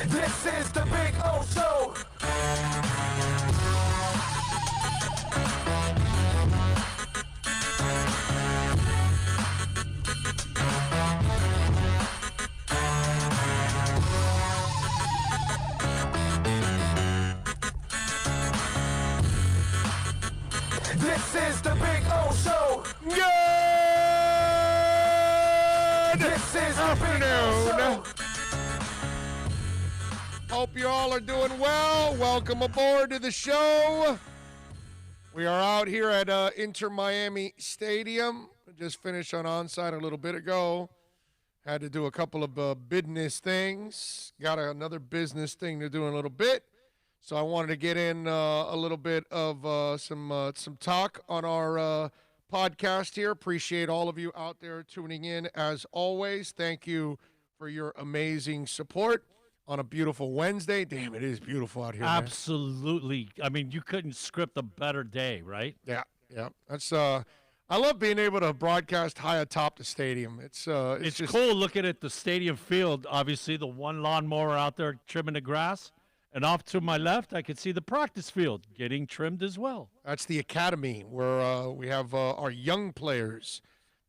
This is the Big O Show. This is the Big O Show. Good This is the Big O afternoon. Show. Hope you all are doing well. Welcome aboard to the show. We are out here at Inter Miami Stadium. Just finished on onsite a little bit ago. Had to do a couple of business things. Got another business thing to do in a little bit. So I wanted to get in a little bit of some talk on our podcast here. Appreciate all of you out there tuning in as always. Thank you for your amazing support on a beautiful Wednesday. Damn, it is beautiful out here, man. Absolutely. I mean, you couldn't script a better day, right? Yeah. That's I love being able to broadcast high atop the stadium. It's just cool looking at the stadium field. Obviously, the one lawnmower out there trimming the grass. And off to my left, I can see the practice field getting trimmed as well. That's the academy where we have our young players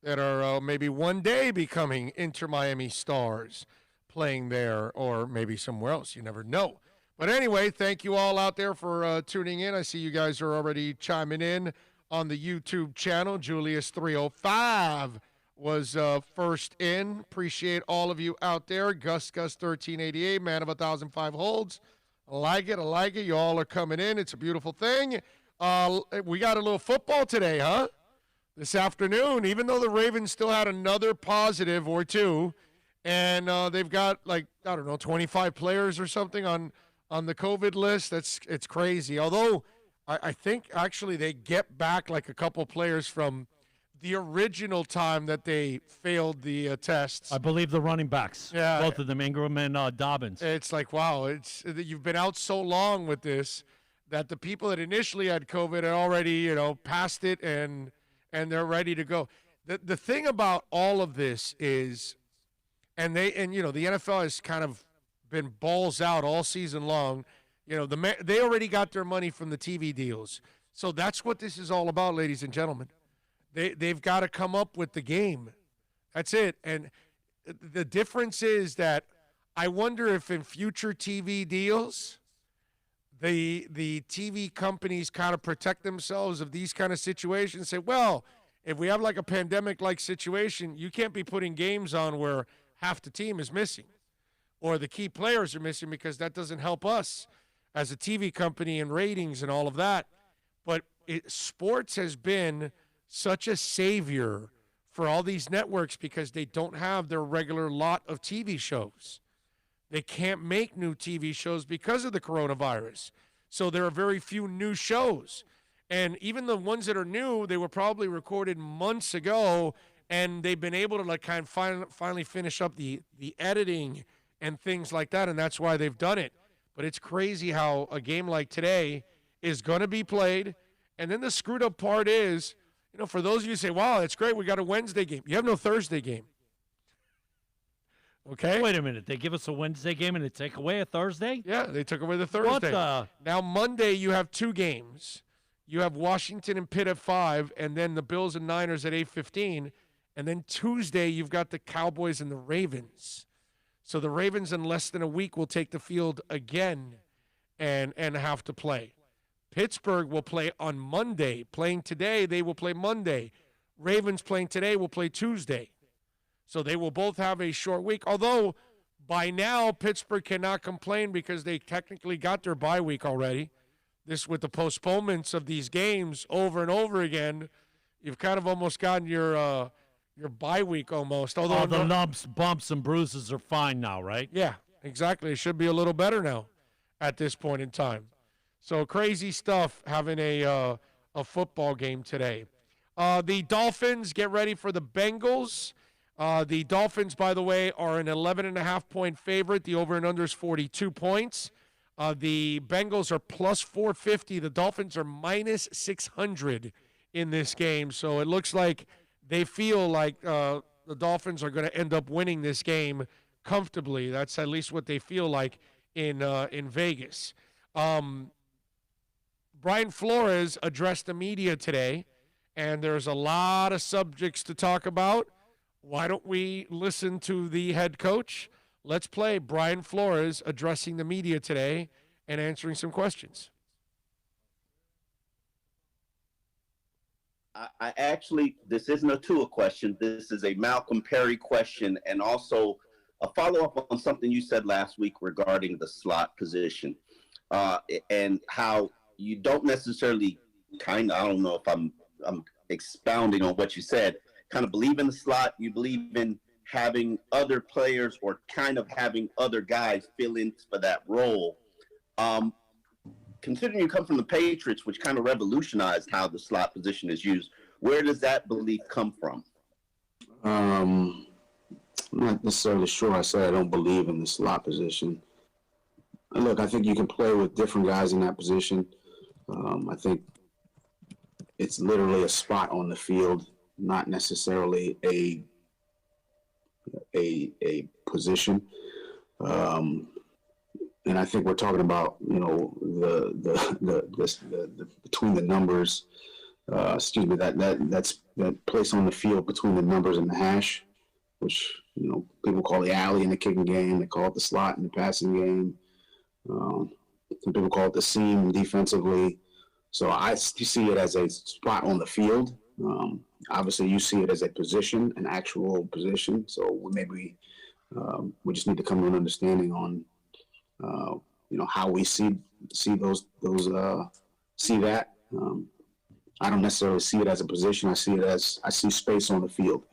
that are maybe one day becoming Inter Miami stars playing there or maybe somewhere else. You never know. But anyway, thank you all out there for tuning in. I see you guys are already chiming in on the YouTube channel. Julius305 was first in. Appreciate all of you out there. Gus1388, man of 1,005 holds. I like it. You all are coming in. It's a beautiful thing. We got a little football today, huh? This afternoon, even though the Ravens still had another positive or two, and they've got 25 players or something on the COVID list. It's crazy. Although I think actually they get back like a couple players from the original time that they failed the tests. I believe the running backs, Yeah. both of them, Ingram and Dobbins. It's like, wow, you've been out so long with this that the people that initially had COVID had already, passed it and they're ready to go. The thing about all of this is, and the NFL has kind of been balls out all season long. They already got their money from the TV deals. So that's what this is all about, ladies and gentlemen. They've got to come up with the game. That's it. And the difference is that I wonder if in future TV deals, the TV companies kind of protect themselves of these kind of situations. Say, well, if we have like a pandemic-like situation, you can't be putting games on where half the team is missing or the key players are missing because that doesn't help us as a TV company and ratings and all of that. But sports has been such a savior for all these networks because they don't have their regular lot of TV shows. They can't make new TV shows because of the coronavirus. So there are very few new shows. And even the ones that are new, they were probably recorded months ago, and they've been able to kind of finally finish up the editing and things like that, and that's why they've done it. But it's crazy how a game like today is going to be played. And then the screwed up part is, for those of you who say, wow, it's great, we got a Wednesday game. You have no Thursday game. Okay? Wait a minute. They give us a Wednesday game and they take away a Thursday? Yeah, they took away the Thursday. What the? Now, Monday, you have two games. You have Washington and Pitt at 5, and then the Bills and Niners at 8:15. And then Tuesday, you've got the Cowboys and the Ravens. So the Ravens, in less than a week, will take the field again and have to play. Pittsburgh will play on Monday. Playing today, they will play Monday. Ravens playing today will play Tuesday. So they will both have a short week. Although, by now, Pittsburgh cannot complain because they technically got their bye week already. This, with the postponements of these games over and over again, you've kind of almost gotten your bye week almost. Although All the lumps, bumps, and bruises are fine now, right? Yeah, exactly. It should be a little better now at this point in time. So crazy stuff having a football game today. The Dolphins get ready for the Bengals. The Dolphins, by the way, are an 11.5-point favorite. The over and under is 42 points. The Bengals are plus 450. The Dolphins are minus 600 in this game. So it looks like they feel like the Dolphins are going to end up winning this game comfortably. That's at least what they feel like in Vegas. Brian Flores addressed the media today, and there's a lot of subjects to talk about. Why don't we listen to the head coach? Let's play Brian Flores addressing the media today and answering some questions. I actually, this isn't a Tua question. This is a Malcolm Perry question, and also a follow-up on something you said last week regarding the slot position, and how you don't necessarily I don't know if I'm expounding on what you said, kind of believe in the slot. You believe in having other players or kind of having other guys fill in for that role. Considering you come from the Patriots, which kind of revolutionized how the slot position is used, where does that belief come from? I'm not necessarily sure I said I don't believe in the slot position. Look, I think you can play with different guys in that position. I think it's literally a spot on the field, not necessarily a position. And I think we're talking about, the between the numbers, that's that place on the field between the numbers and the hash, which, people call the alley in the kicking game. They call it the slot in the passing game. Some people call it the seam defensively. So I see it as a spot on the field. Obviously, you see it as a position, an actual position. So maybe we just need to come to an understanding on, how we see that. I don't necessarily see it as a position. I see space on the field,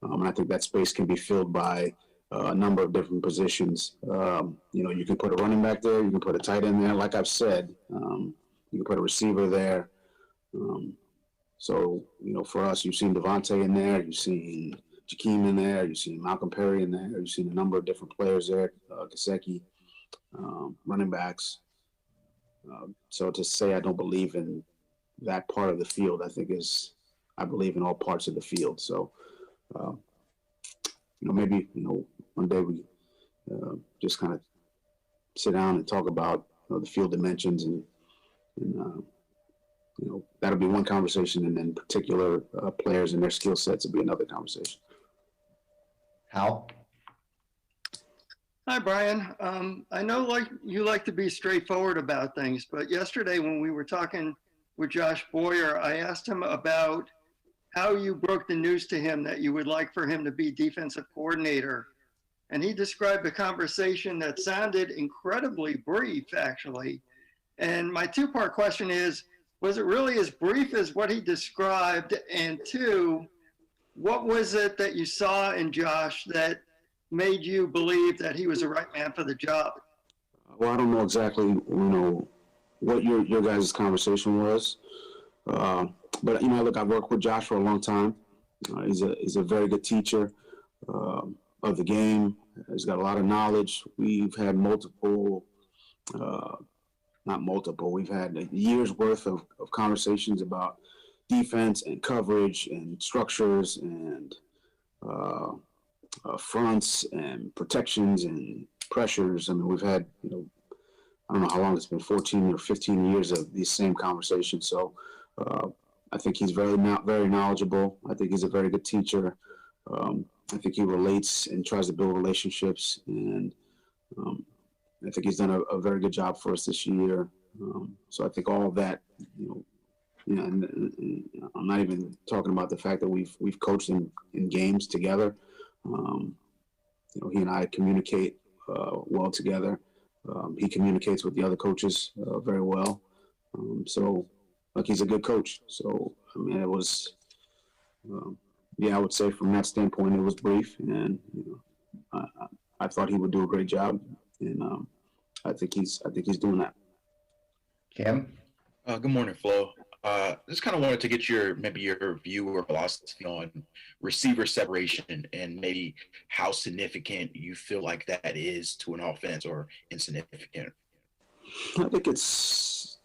and I think that space can be filled by a number of different positions. You can put a running back there. You can put a tight end there. Like I've said, you can put a receiver there. So, for us, you've seen Devontae in there. You've seen Jakeem in there. You've seen Malcolm Perry in there. You've seen a number of different players there, Gesicki, running backs. So to say I don't believe in that part of the field, I believe in all parts of the field. So, maybe, one day we just kind of sit down and talk about the field dimensions and that'll be one conversation, and then particular players and their skill sets will be another conversation. Hal? Hi, Brian. I know you like to be straightforward about things, but yesterday when we were talking with Josh Boyer, I asked him about how you broke the news to him that you would like for him to be defensive coordinator. And he described a conversation that sounded incredibly brief, actually. And my two-part question is, was it really as brief as what he described? And two, what was it that you saw in Josh that made you believe that he was the right man for the job? Well, I don't know exactly, what your guys' conversation was. But, look, I've worked with Josh for a long time. He's a very good teacher of the game. He's got a lot of knowledge. We've had we've had a year's worth of conversations about defense and coverage and structures and fronts and protections and pressures. I mean, we've had, I don't know how long it's been, 14 or 15 years of these same conversations. So I think he's very knowledgeable. I think he's a very good teacher. I think he relates and tries to build relationships. And I think he's done a very good job for us this year. So I think all of that, and I'm not even talking about the fact that we've coached in games together. He and I communicate well together. He communicates with the other coaches very well. So, he's a good coach. So, I mean, it was, I would say from that standpoint, it was brief, and I thought he would do a great job, and I think he's doing that. Kim? Good morning, Flo. Just kind of wanted to get your view or philosophy on receiver separation and maybe how significant you feel like that is to an offense or insignificant. I think it's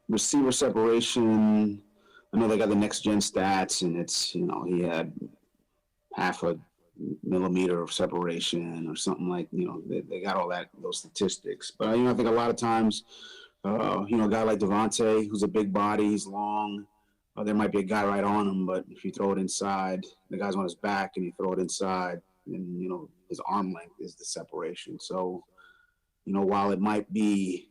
receiver separation. I know they got the next gen stats, and it's, he had half a millimeter of separation or something like, they got all those statistics. But, I think a lot of times, a guy like Devontae, who's a big body, he's long, there might be a guy right on him, but if you throw it inside, the guy's on his back and you throw it inside, and, his arm length is the separation. So, while it might be,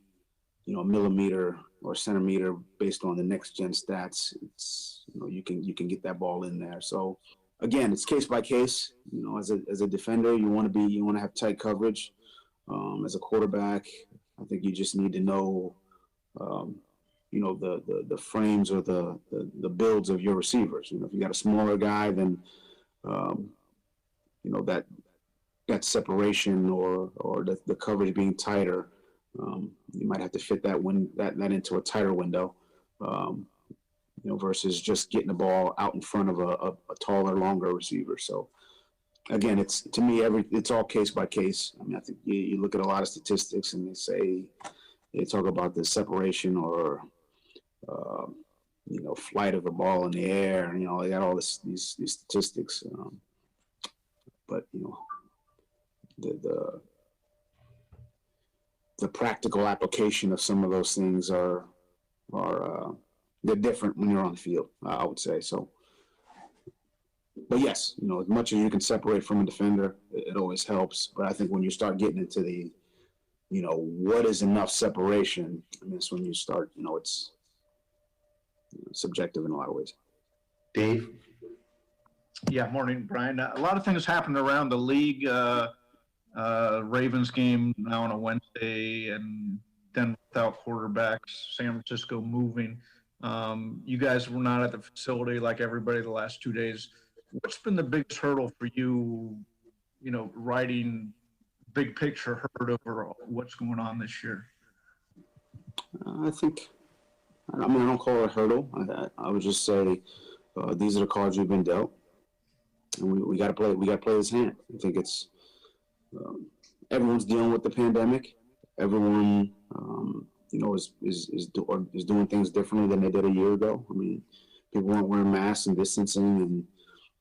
a millimeter or centimeter based on the next gen stats, it's, you can get that ball in there. So again, it's case by case. As a defender, you want to have tight coverage. As a quarterback, I think you just need to know, the frames or the builds of your receivers. If you got a smaller guy, then that separation or the coverage being tighter, you might have to fit that into a tighter window, versus just getting the ball out in front of a taller, longer receiver. So again, to me, it's all case by case. I mean, I think you look at a lot of statistics and they talk about the separation or flight of the ball in the air, and they got all these statistics. But the practical application of some of those things are they're different when you're on the field, I would say. So, but yes, as much as you can separate from a defender, it always helps. But I think when you start getting into the, what is enough separation, I mean, it's when you start, it's subjective in a lot of ways. Dave? Yeah, morning, Brian. A lot of things happened around the league. Ravens game now on a Wednesday, and then without quarterbacks, San Francisco moving. You guys were not at the facility like everybody the last 2 days. What's been the biggest hurdle for you, riding big picture herd over what's going on this year? I don't call it a hurdle. I would just say these are the cards we've been dealt, and we got to play. We got to play this hand. I think it's everyone's dealing with the pandemic. Everyone, is doing things differently than they did a year ago. I mean, people weren't wearing masks and distancing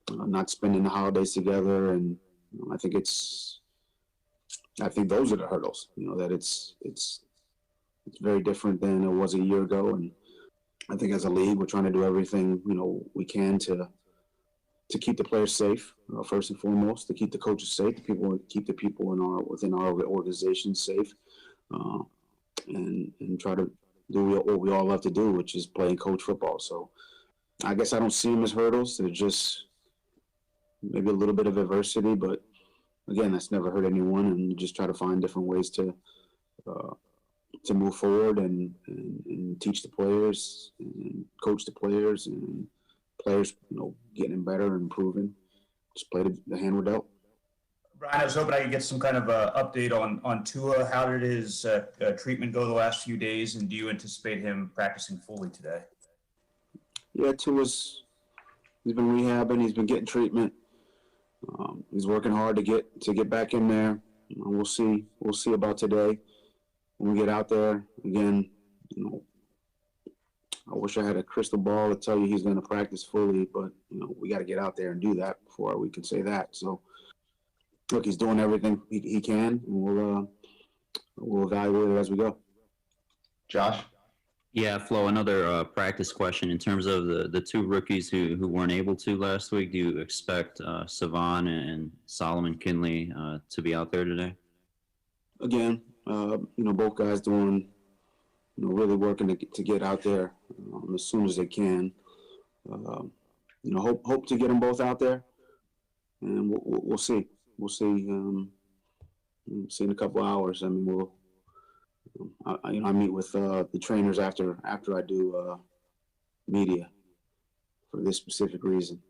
and not spending the holidays together. And I think those are the hurdles. That it's very different than it was a year ago. And I think as a league, we're trying to do everything we can to keep the players safe, first and foremost, to keep the coaches safe, keep the people within our organization safe, and try to do what we all love to do, which is play and coach football. So I guess I don't see them as hurdles. They're just maybe a little bit of adversity, but again, that's never hurt anyone, and you just try to find different ways to move forward and teach the players and coach the players, and players, getting better and improving. Just play the hand we're dealt. Brian, I was hoping I could get some kind of update on Tua. How did his treatment go the last few days, and do you anticipate him practicing fully today? Yeah, he's been rehabbing. He's been getting treatment. He's working hard to get back in there. We'll see about today when we get out there again. I wish I had a crystal ball to tell you he's going to practice fully, but we got to get out there and do that before we can say that. So, look, he's doing everything he can, and we'll evaluate it as we go. Josh? Yeah, Flo, another practice question. In terms of the two rookies who weren't able to last week, do you expect Savon and Solomon Kinley to be out there today? Again, both guys doing, really working to get out there as soon as they can. Hope to get them both out there, and we'll see. We'll see. See in a couple of hours. I mean, I meet with the trainers after I do media for this specific reason.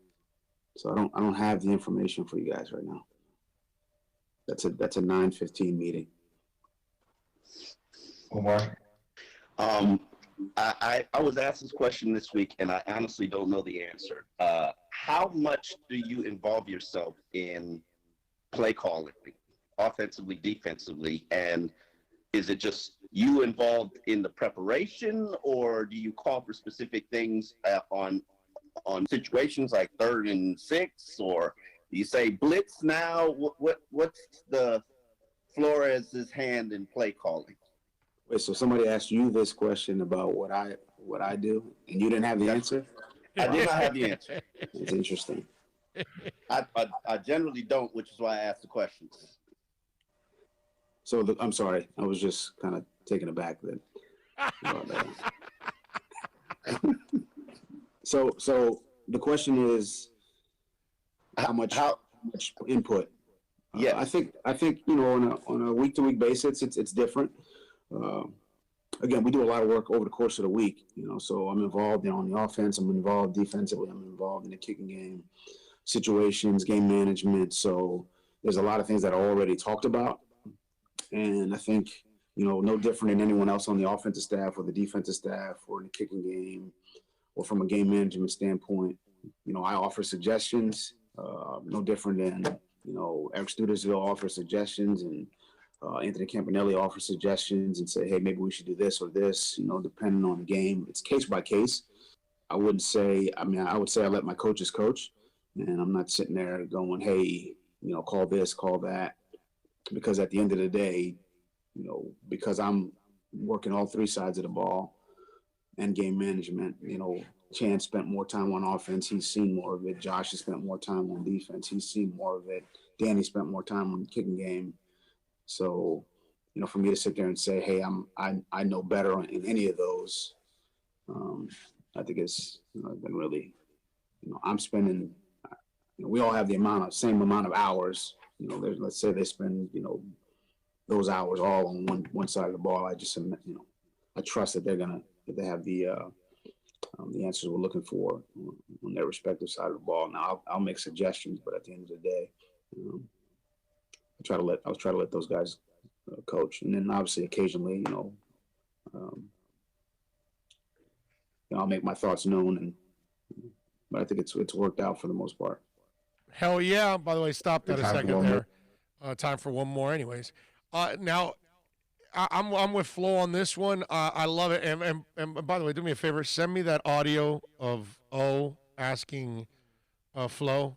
So I don't have the information for you guys right now. That's a 9:15 meeting. Omar? I was asked this question this week, and I honestly don't know the answer. How much do you involve yourself in play calling, offensively, defensively, and is it just you involved in the preparation, or do you call for specific things on situations like 3rd and 6, or you say blitz now? What's the Flores' hand in play calling? Wait, so somebody asked you this question about what I do, and you didn't have the answer? I did not have the answer. It's interesting. I generally don't, which is why I asked the questions. So I'm sorry, I was just kind of taken aback then. So the question is how much input. Yeah, I think on a week to week basis it's different. Again, we do a lot of work over the course of the week, so I'm involved on the offense, I'm involved defensively, I'm involved in the kicking game situations, game management. So there's a lot of things that are already talked about. And I think, no different than anyone else on the offensive staff or the defensive staff or in the kicking game or from a game management standpoint, I offer suggestions, no different than, Eric Studesville offers suggestions and Anthony Campanelli offers suggestions and say, hey, maybe we should do this or this, depending on the game. It's case by case. I would say I let my coaches coach, and I'm not sitting there going, hey, call this, call that. Because at the end of the day, because I'm working all three sides of the ball and game management, Chan spent more time on offense. He's seen more of it. Josh has spent more time on defense. He's seen more of it. Danny spent more time on the kicking game. So, for me to sit there and say, hey, I know better in any of those, I think it's been really, I'm spending, we all have the same amount of hours. Let's say they spend, those hours all on one side of the ball. I just, I trust that they have the answers we're looking for on their respective side of the ball. Now I'll make suggestions, but at the end of the day, I'll try to let those guys coach. And then obviously occasionally, I'll make my thoughts known, but I think it's worked out for the most part. Hell yeah. By the way, stop that a second there. Time for one more anyways. Now, I'm with Flo on this one. I love it. And by the way, do me a favor. Send me that audio of O asking Flo.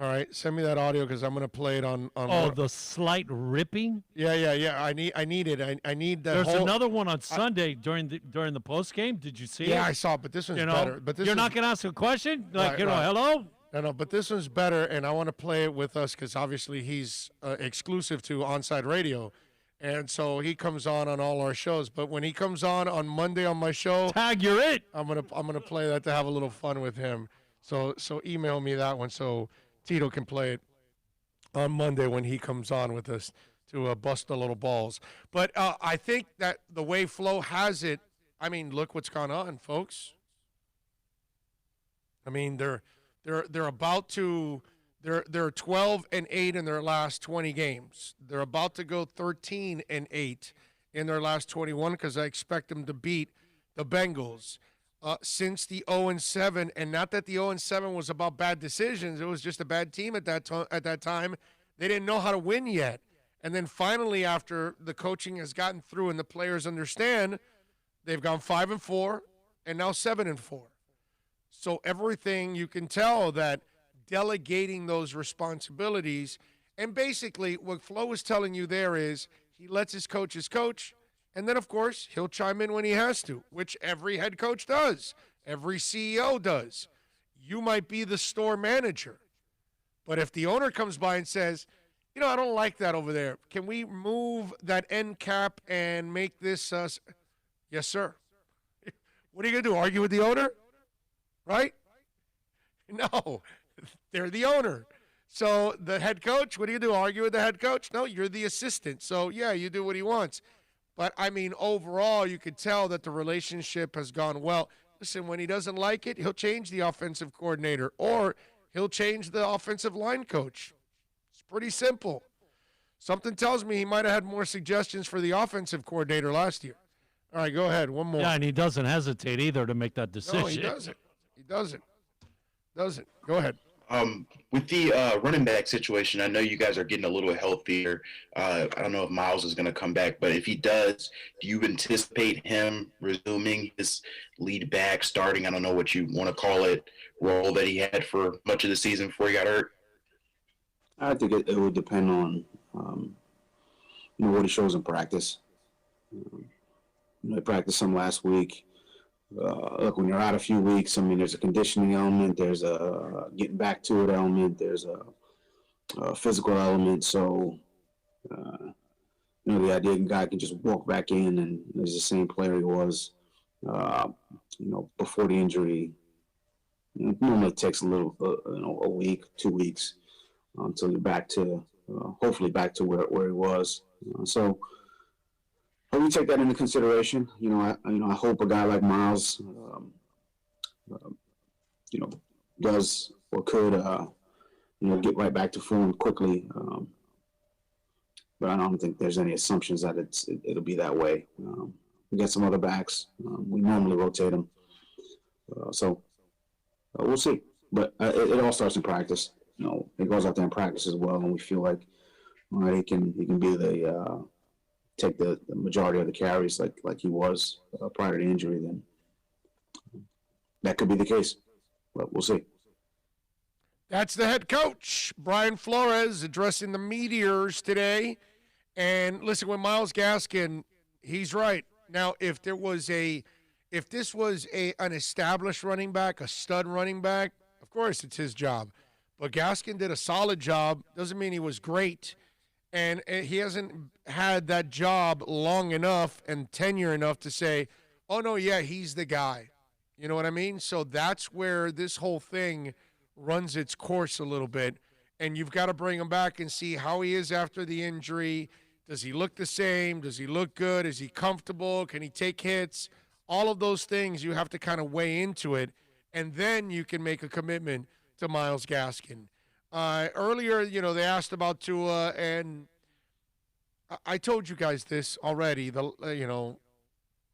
All right. Send me that audio because I'm going to play it on the slight ripping? Yeah. I need it. I need that. There's another one on Sunday during the post game. Did you see it? Yeah, I saw it, but this one's better. But you're not going to ask a question? Like, hello? No, but this one's better, and I want to play it with us because obviously he's exclusive to Onside Radio, and so he comes on all our shows. But when he comes on Monday on my show, tag you're it. I'm gonna play that to have a little fun with him. So email me that one so Tito can play it on Monday when he comes on with us to bust the little balls. But I think that the way Flo has it, I mean, look what's gone on, folks. I mean, they're 12-8 in their last 20 games. They're about to go 13-8 in their last 21 because I expect them to beat the Bengals. Since the 0-7, and not that the 0-7 was about bad decisions, it was just a bad team at that time. They didn't know how to win yet. And then finally, after the coaching has gotten through and the players understand, they've gone 5-4 and now 7-4. So everything you can tell that delegating those responsibilities, and basically what Flo is telling you there is he lets his coaches coach, and then of course he'll chime in when he has to, which every head coach does, every CEO does. You might be the store manager, but if the owner comes by and says, I don't like that over there, can we move that end cap and make this yes sir. What are you gonna do, argue with the owner? Right? No, they're the owner. So the head coach, what do you do? Argue with the head coach? No, you're the assistant. So, yeah, you do what he wants. But, I mean, overall, you could tell that the relationship has gone well. Listen, when he doesn't like it, he'll change the offensive coordinator or he'll change the offensive line coach. It's pretty simple. Something tells me he might have had more suggestions for the offensive coordinator last year. All right, go ahead. One more. Yeah, and he doesn't hesitate either to make that decision. No, he doesn't. He doesn't. Go ahead. With the running back situation, I know you guys are getting a little healthier. I don't know if Miles is going to come back, but if he does, do you anticipate him resuming his lead back, starting, I don't know what you want to call it, role that he had for much of the season before he got hurt? I think it would depend on what he shows in practice. I practiced some last week. Look, when you're out a few weeks, I mean, there's a conditioning element, there's a getting back to it element, there's a physical element. So, the idea a guy can just walk back in and is the same player he was, before the injury. It normally takes a little, a week, 2 weeks until you're back to, hopefully back to where he was. So we take that into consideration. I hope a guy like Miles, does or could, get right back to form quickly. But I don't think there's any assumptions that it'll be that way. We got some other backs. We normally rotate them. So we'll see. But it all starts in practice. It goes out there in practice as well, and we feel like he can be take the majority of the carries like he was prior to the injury. Then that could be the case, but we'll see. That's the head coach, Brian Flores, addressing the Meteors today. And listen, with Myles Gaskin, he's right. Now, if this was an established running back, a stud running back, of course it's his job. But Gaskin did a solid job. Doesn't mean he was great. And he hasn't had that job long enough and tenure enough to say, oh, no, yeah, he's the guy. You know what I mean? So that's where this whole thing runs its course a little bit. And you've got to bring him back and see how he is after the injury. Does he look the same? Does he look good? Is he comfortable? Can he take hits? All of those things you have to kind of weigh into it. And then you can make a commitment to Myles Gaskin. Earlier, they asked about Tua, and I told you guys this already. When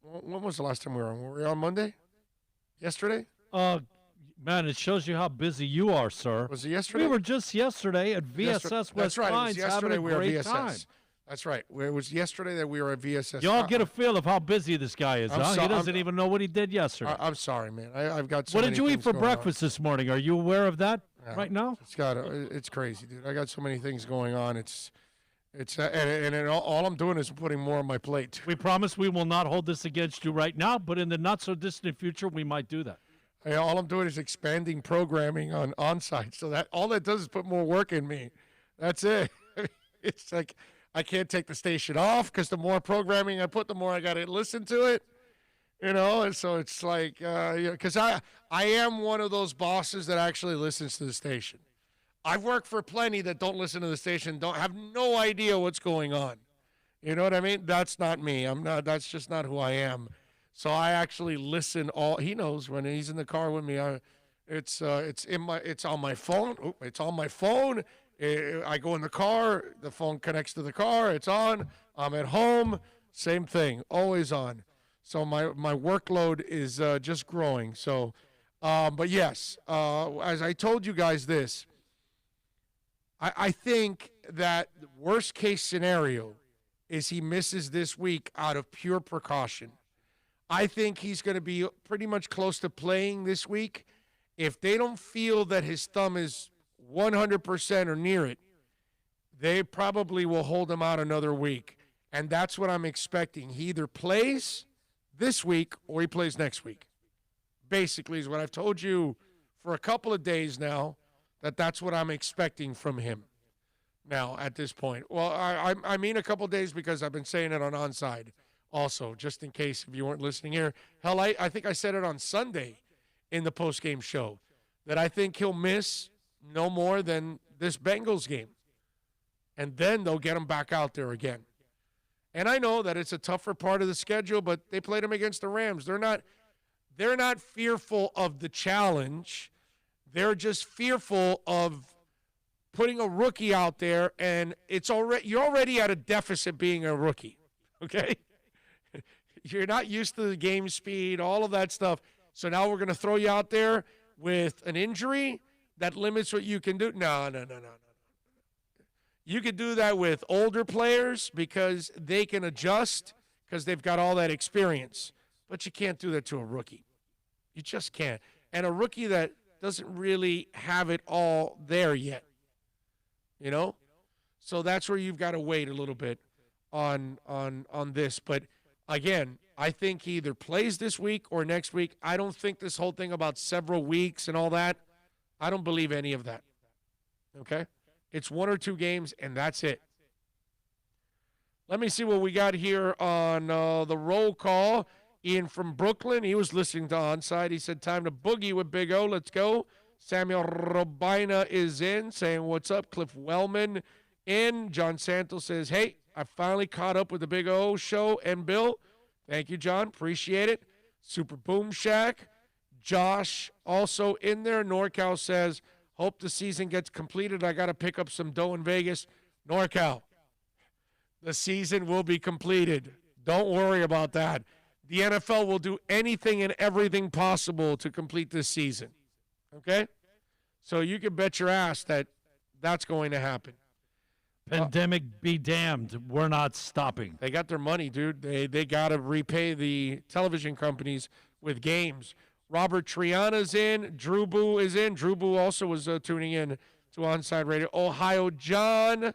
was the last time we were on? Were we on Monday? Yesterday? Man, it shows you how busy you are, sir. Was it yesterday? We were just yesterday at VSS West That's right. Pines It was yesterday having a we were at great VSS. time. That's right. It was yesterday that we were at VSS. Y'all get a feel of how busy this guy is, huh? He doesn't even know what he did yesterday. I'm sorry, man. I've got so What many did you eat things for going breakfast this morning? Are you aware of that right now? It's crazy, dude. I got so many things going on. And all I'm doing is putting more on my plate. We promise we will not hold this against you right now, but in the not so distant future, we might do that. All I'm doing is expanding programming on site, so that all that does is put more work in me. That's it. It's like I can't take the station off because the more programming I put, the more I got to listen to it. And so it's like because I am one of those bosses that actually listens to the station. I've worked for plenty that don't listen to the station, don't have no idea what's going on. You know what I mean? That's not me. I'm not. That's just not who I am. So I actually listen. He knows when he's in the car with me. It's on my phone. It's on my phone. I go in the car. The phone connects to the car. It's on. I'm at home. Same thing. Always on. So my workload is just growing. So, but yes, as I told you guys this, I think that the worst case scenario is he misses this week out of pure precaution. I think he's going to be pretty much close to playing this week. If they don't feel that his thumb is 100% or near it, they probably will hold him out another week. And that's what I'm expecting. He either plays this week or he plays next week. Basically is what I've told you for a couple of days now, that's what I'm expecting from him now at this point. Well, I mean a couple of days because I've been saying it on Onside also, just in case if you weren't listening here. Hell, I think I said it on Sunday in the postgame show that I think he'll miss no more than this Bengals game. And then they'll get him back out there again. And I know that it's a tougher part of the schedule, but they played him against the Rams. They're not fearful of the challenge. They're just fearful of putting a rookie out there, and you're already at a deficit being a rookie, okay? You're not used to the game speed, all of that stuff. So now we're going to throw you out there with an injury that limits what you can do. No. You could do that with older players because they can adjust because they've got all that experience. But you can't do that to a rookie. You just can't. And a rookie that doesn't really have it all there yet. you know? So that's where you've got to wait a little bit on this. But again, I think he either plays this week or next week. I don't think this whole thing about several weeks and all that, I don't believe any of that. Okay? It's 1 or 2 games, and that's it. Let me see what we got here on the roll call. Ian from Brooklyn, he was listening to Onside. He said, time to boogie with Big O. Let's go. Samuel Robina is in, saying, what's up? Cliff Wellman in. John Santos says, hey, I finally caught up with the Big O show and Bill. Thank you, John. Appreciate it. Super Boom Shack. Josh also in there. NorCal says, hope the season gets completed. I got to pick up some dough in Vegas. NorCal, the season will be completed. Don't worry about that. The NFL will do anything and everything possible to complete this season. Okay? So you can bet your ass that that's going to happen. Pandemic be damned. We're not stopping. They got their money, dude. They got to repay the television companies with games. Robert Triana's in. Drew Boo is in. Drew Boo also was tuning in to Onside Radio. Ohio John.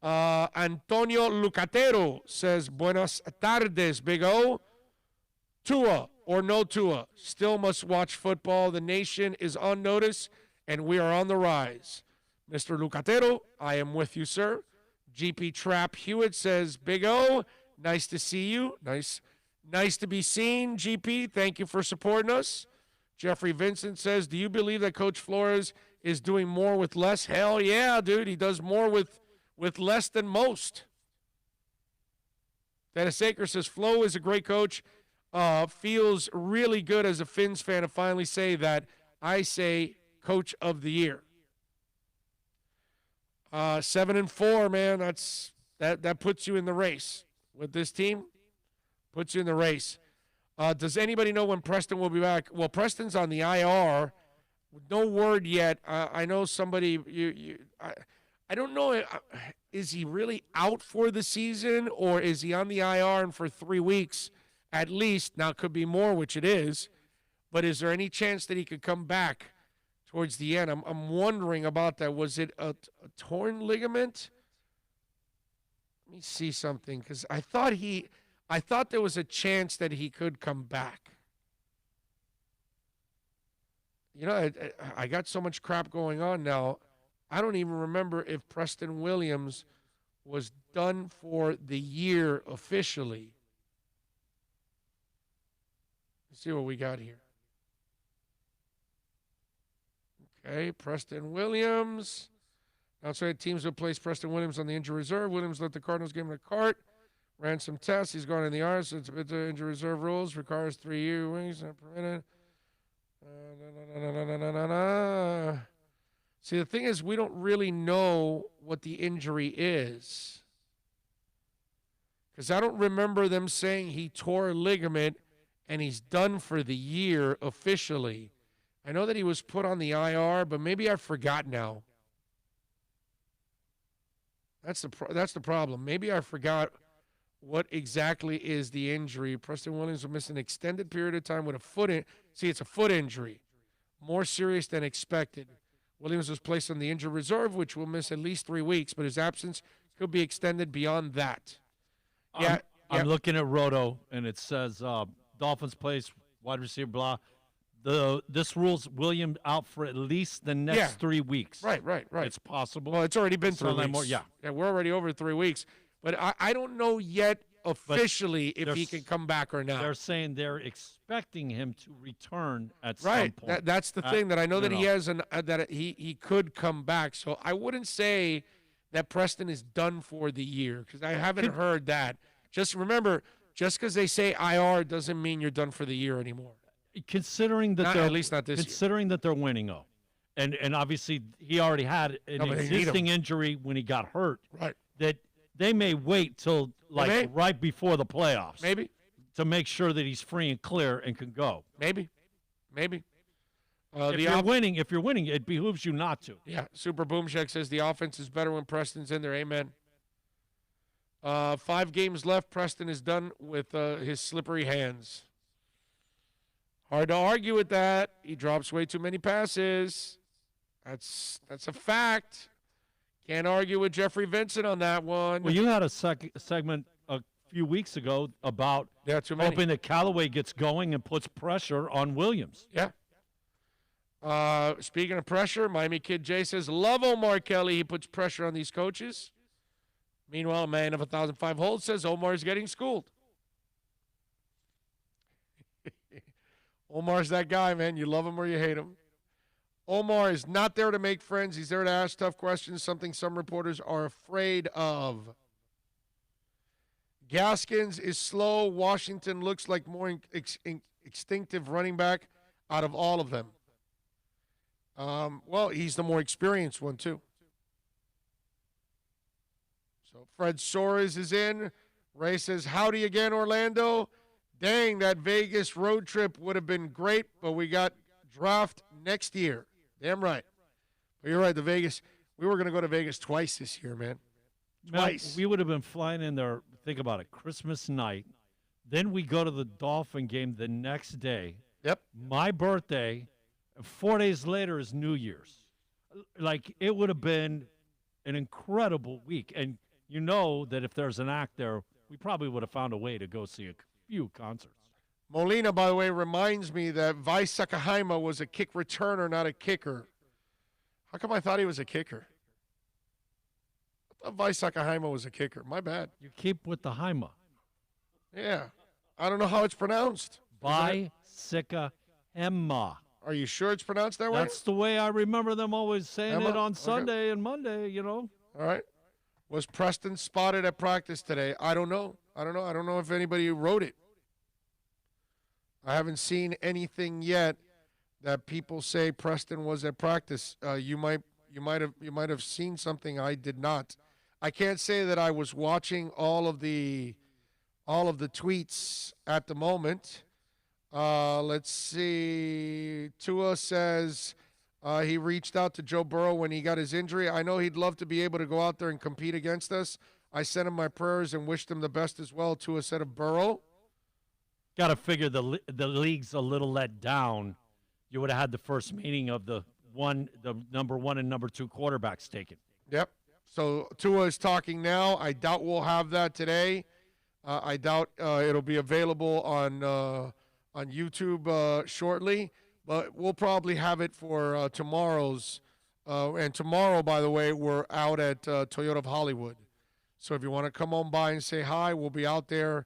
Antonio Lucatero says, buenas tardes, Big O. Tua or no Tua, still must watch football. The nation is on notice, and we are on the rise. Mr. Lucatero, I am with you, sir. GP Trap Hewitt says, Big O, nice to see you. Nice to be seen, GP. Thank you for supporting us. Jeffrey Vincent says, do you believe that Coach Flores is doing more with less? Hell yeah, dude. He does more with less than most. Dennis Aker says, Flo is a great coach. Feels really good as a Finns fan to finally say that. I say Coach of the Year. 7-4, man. That puts you in the race with this team. Puts you in the race. Does anybody know when Preston will be back? Well, Preston's on the IR. No word yet. I know somebody. I don't know. Is he really out for the season, or is he on the IR and for 3 weeks? At least. Now, it could be more, which it is. But is there any chance that he could come back towards the end? I'm wondering about that. Was it a torn ligament? Let me see something, because I thought there was a chance that he could come back. You know, I got so much crap going on now. I don't even remember if Preston Williams was done for the year officially. Let's see what we got here. Okay, Preston Williams. Outside teams will place Preston Williams on the injury reserve. Williams let the Cardinals give him a cart. Ran some tests. He's going in the IR. So it's the injury reserve rules. Requires 3 year wings. Not permitted. See, the thing is, we don't really know what the injury is. Because I don't remember them saying he tore a ligament and he's done for the year officially. I know that he was put on the IR, but maybe I forgot now. That's the problem. Maybe I forgot what exactly is the injury. Preston Williams will miss an extended period of time with a foot in. See, it's a foot injury. More serious than expected. Williams was placed on the injured reserve, which will miss at least 3 weeks, but his absence could be extended beyond that. Yeah, I'm looking at Roto, and it says Dolphins place wide receiver, blah. This rules William out for at least the next 3 weeks. Right. It's possible. Well, it's already been 3 weeks. More, yeah, we're already over 3 weeks. But I don't know yet officially if he can come back or not. They're saying they're expecting him to return at some right. point. That's the thing that I know that he has that he could come back. So I wouldn't say that Preston is done for the year because I haven't heard that. Just remember, just because they say IR doesn't mean you're done for the year anymore. Considering that they're at least not this considering year. that they're winning, and obviously he already had an existing injury when he got hurt. Right. That they may wait till right before the playoffs. Maybe. To make sure that he's free and clear and can go. Maybe. If you're winning, it behooves you not to. Yeah. Super Boomshek says the offense is better when Preston's in there. Amen. 5 games left. Preston is done with his slippery hands. Hard to argue with that. He drops way too many passes. That's a fact. Can't argue with Jeffrey Vincent on that one. Well, you had a segment a few weeks ago about hoping that Callaway gets going and puts pressure on Williams. Yeah. Speaking of pressure, Miami Kid Jay says, love Omar Kelly. He puts pressure on these coaches. Meanwhile, a man of 1,005 holds says Omar's getting schooled. Omar's that guy, man. You love him or you hate him. Omar is not there to make friends. He's there to ask tough questions, something some reporters are afraid of. Gaskins is slow. Washington looks like more instinctive running back out of all of them. Well, he's the more experienced one, too. So Fred Soares is in. Ray says, howdy again, Orlando. Dang, that Vegas road trip would have been great, but we got draft next year. Damn right. But you're right, we were going to go to Vegas twice this year, man. Twice. Man, we would have been flying in there, think about it, Christmas night. Then we go to the Dolphin game the next day. Yep. My birthday. 4 days later is New Year's. Like, it would have been an incredible week. And you know that if there's an act there, we probably would have found a way to go see a few concerts. Molina, by the way, reminds me that Vi Sakahaima was a kick returner, not a kicker. How come I thought he was a kicker? I thought Vi Sakahaima was a kicker. My bad. You keep with the Haima. Yeah. I don't know how it's pronounced. Vi Sakahaima. Are you sure it's pronounced that way? That's the way I remember them always saying Emma? it on Okay. Sunday and Monday, you know. All right. Was Preston spotted at practice today? I don't know. I don't know if anybody wrote it. I haven't seen anything yet that people say Preston was at practice. You might have seen something I did not. I can't say that I was watching all of the tweets at the moment. Let's see. Tua says he reached out to Joe Burrow when he got his injury. I know he'd love to be able to go out there and compete against us. I sent him my prayers and wished him the best as well. Tua said of Burrow. Got to figure the league's a little let down. You would have had the first meeting of the number 1 and number 2 quarterbacks taken. Yep. So Tua is talking now. I doubt we'll have that today. I doubt it'll be available on YouTube shortly, but we'll probably have it for tomorrow's. And tomorrow, by the way, we're out at Toyota of Hollywood. So if you want to come on by and say hi, we'll be out there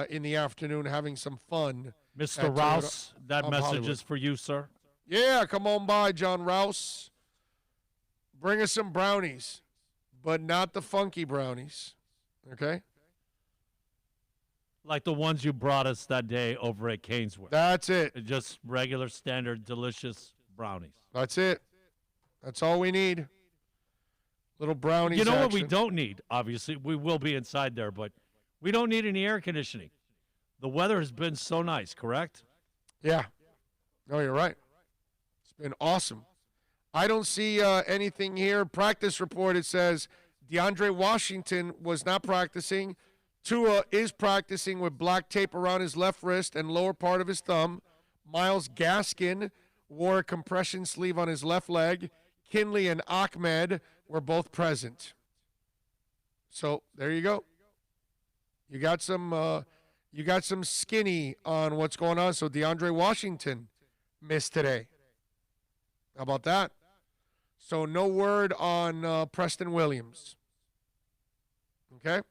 in the afternoon having some fun. Mr. Rouse, that message is for you, sir. Yeah, come on by, John Rouse. Bring us some brownies, but not the funky brownies, okay? Like the ones you brought us that day over at Canesworth. That's it. Just regular, standard, delicious brownies. That's it. That's all we need. Little brownies. You know what we action. don't need? Obviously, we will be inside there, but we don't need any air conditioning. The weather has been so nice, correct? Yeah. No, you're right. It's been awesome. I don't see anything here. Practice report, it says DeAndre Washington was not practicing. Tua is practicing with black tape around his left wrist and lower part of his thumb. Myles Gaskin wore a compression sleeve on his left leg. Kinley and Ahmed were both present. So there you go. You got some skinny on what's going on. So DeAndre Washington missed today. How about that? So no word on Preston Williams. Okay?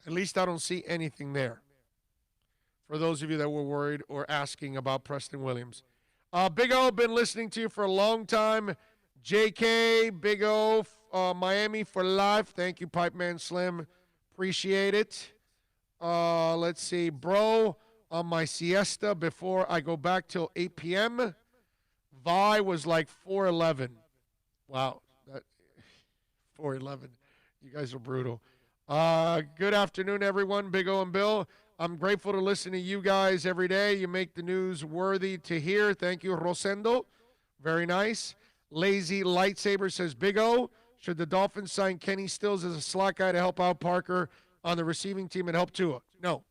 At least I don't see anything there. For those of you that were worried or asking about Preston Williams. Big O, been listening to you for a long time. JK, Big O, Miami for life. Thank you, Pipe Man Slim. Appreciate it. Let's see. Bro, on my siesta before I go back till 8 p.m., Vi was like 4'11". Wow. 4'11". You guys are brutal. Good afternoon, everyone. Big O and Bill. I'm grateful to listen to you guys every day. You make the news worthy to hear. Thank you, Rosendo. Very nice. Lazy Lightsaber says, Big O, should the Dolphins sign Kenny Stills as a slot guy to help out Parker on the receiving team and help Tua? No.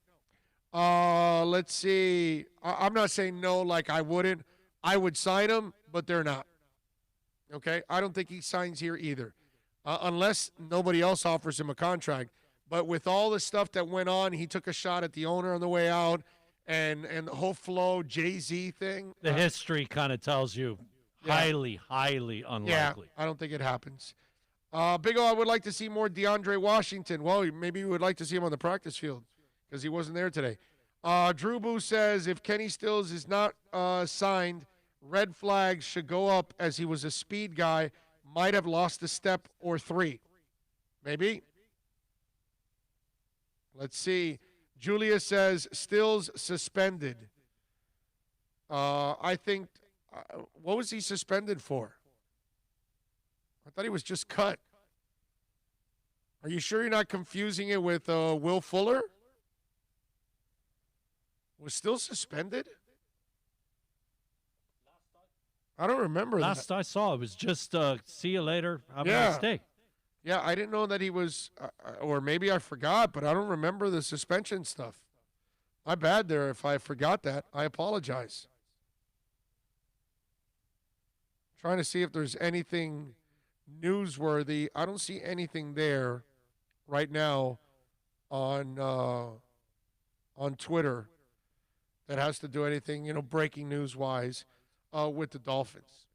Let's see. I'm not saying no like I wouldn't. I would sign him, but they're not. Okay, I don't think he signs here either, unless nobody else offers him a contract. But with all the stuff that went on, he took a shot at the owner on the way out, and the whole Flo Jay-Z thing. The history kind of tells you highly, highly unlikely. Yeah, I don't think it happens. Big O, I would like to see more DeAndre Washington. Well, maybe you would like to see him on the practice field because he wasn't there today. Drew Boo says if Kenny Stills is not signed, red flags should go up as he was a speed guy, might have lost a step or three. Maybe. Let's see. Julia says Stills suspended. I think, what was he suspended for? I thought he was just cut. Are you sure you're not confusing it with Will Fuller? Was still suspended? I don't remember that. Last I saw, it was just see you later. Have a nice day. Yeah, I didn't know that he was, or maybe I forgot, but I don't remember the suspension stuff. My bad there if I forgot that. I apologize. Trying to see if there's anything newsworthy. I don't see anything there right now on Twitter that has to do anything, breaking news wise with the Dolphins.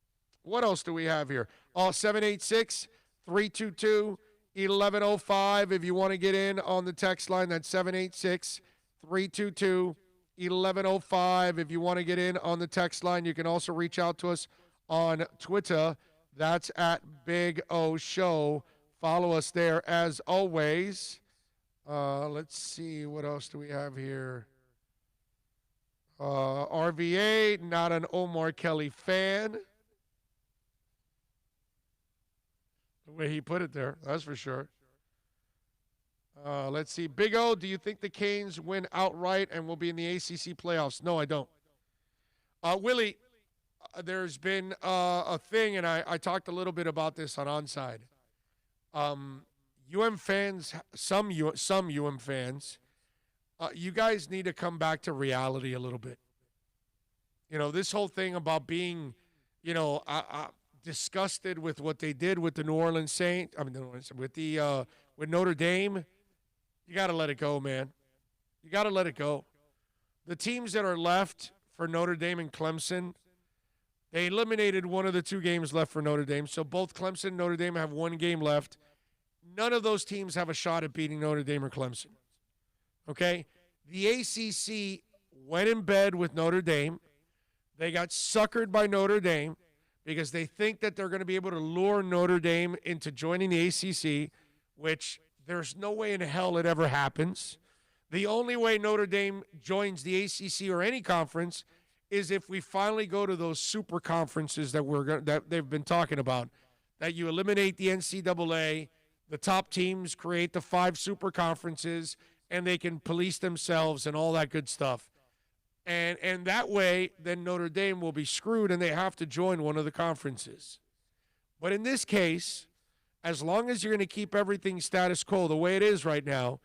What else do we have here? 786-322-1105. If you want to get in on the text line, that's 786-322-1105. If you want to get in on the text line, you can also reach out to us on Twitter. That's at Big O Show. Follow us there as always. Let's see. What else do we have here? RVA, not an Omar Kelly fan. The way he put it there, that's for sure. Let's see. Big O, do you think the Canes win outright and will be in the ACC playoffs? No, I don't. Willie, there's been a thing, and I talked a little bit about this on Onside. UM fans, some UM fans, you guys need to come back to reality a little bit. This whole thing about being, disgusted with what they did with the New Orleans Saints. With Notre Dame. You got to let it go, man. You got to let it go. The teams that are left for Notre Dame and Clemson, they eliminated one of the two games left for Notre Dame. So both Clemson and Notre Dame have one game left. None of those teams have a shot at beating Notre Dame or Clemson. Okay? The ACC went in bed with Notre Dame. They got suckered by Notre Dame because they think that they're going to be able to lure Notre Dame into joining the ACC, which there's no way in hell it ever happens. The only way Notre Dame joins the ACC or any conference is if we finally go to those super conferences that they've been talking about, that you eliminate the NCAA, the top teams create the 5 super conferences, and they can police themselves and all that good stuff. And that way, then Notre Dame will be screwed and they have to join one of the conferences. But in this case, as long as you're going to keep everything status quo the way it is right now,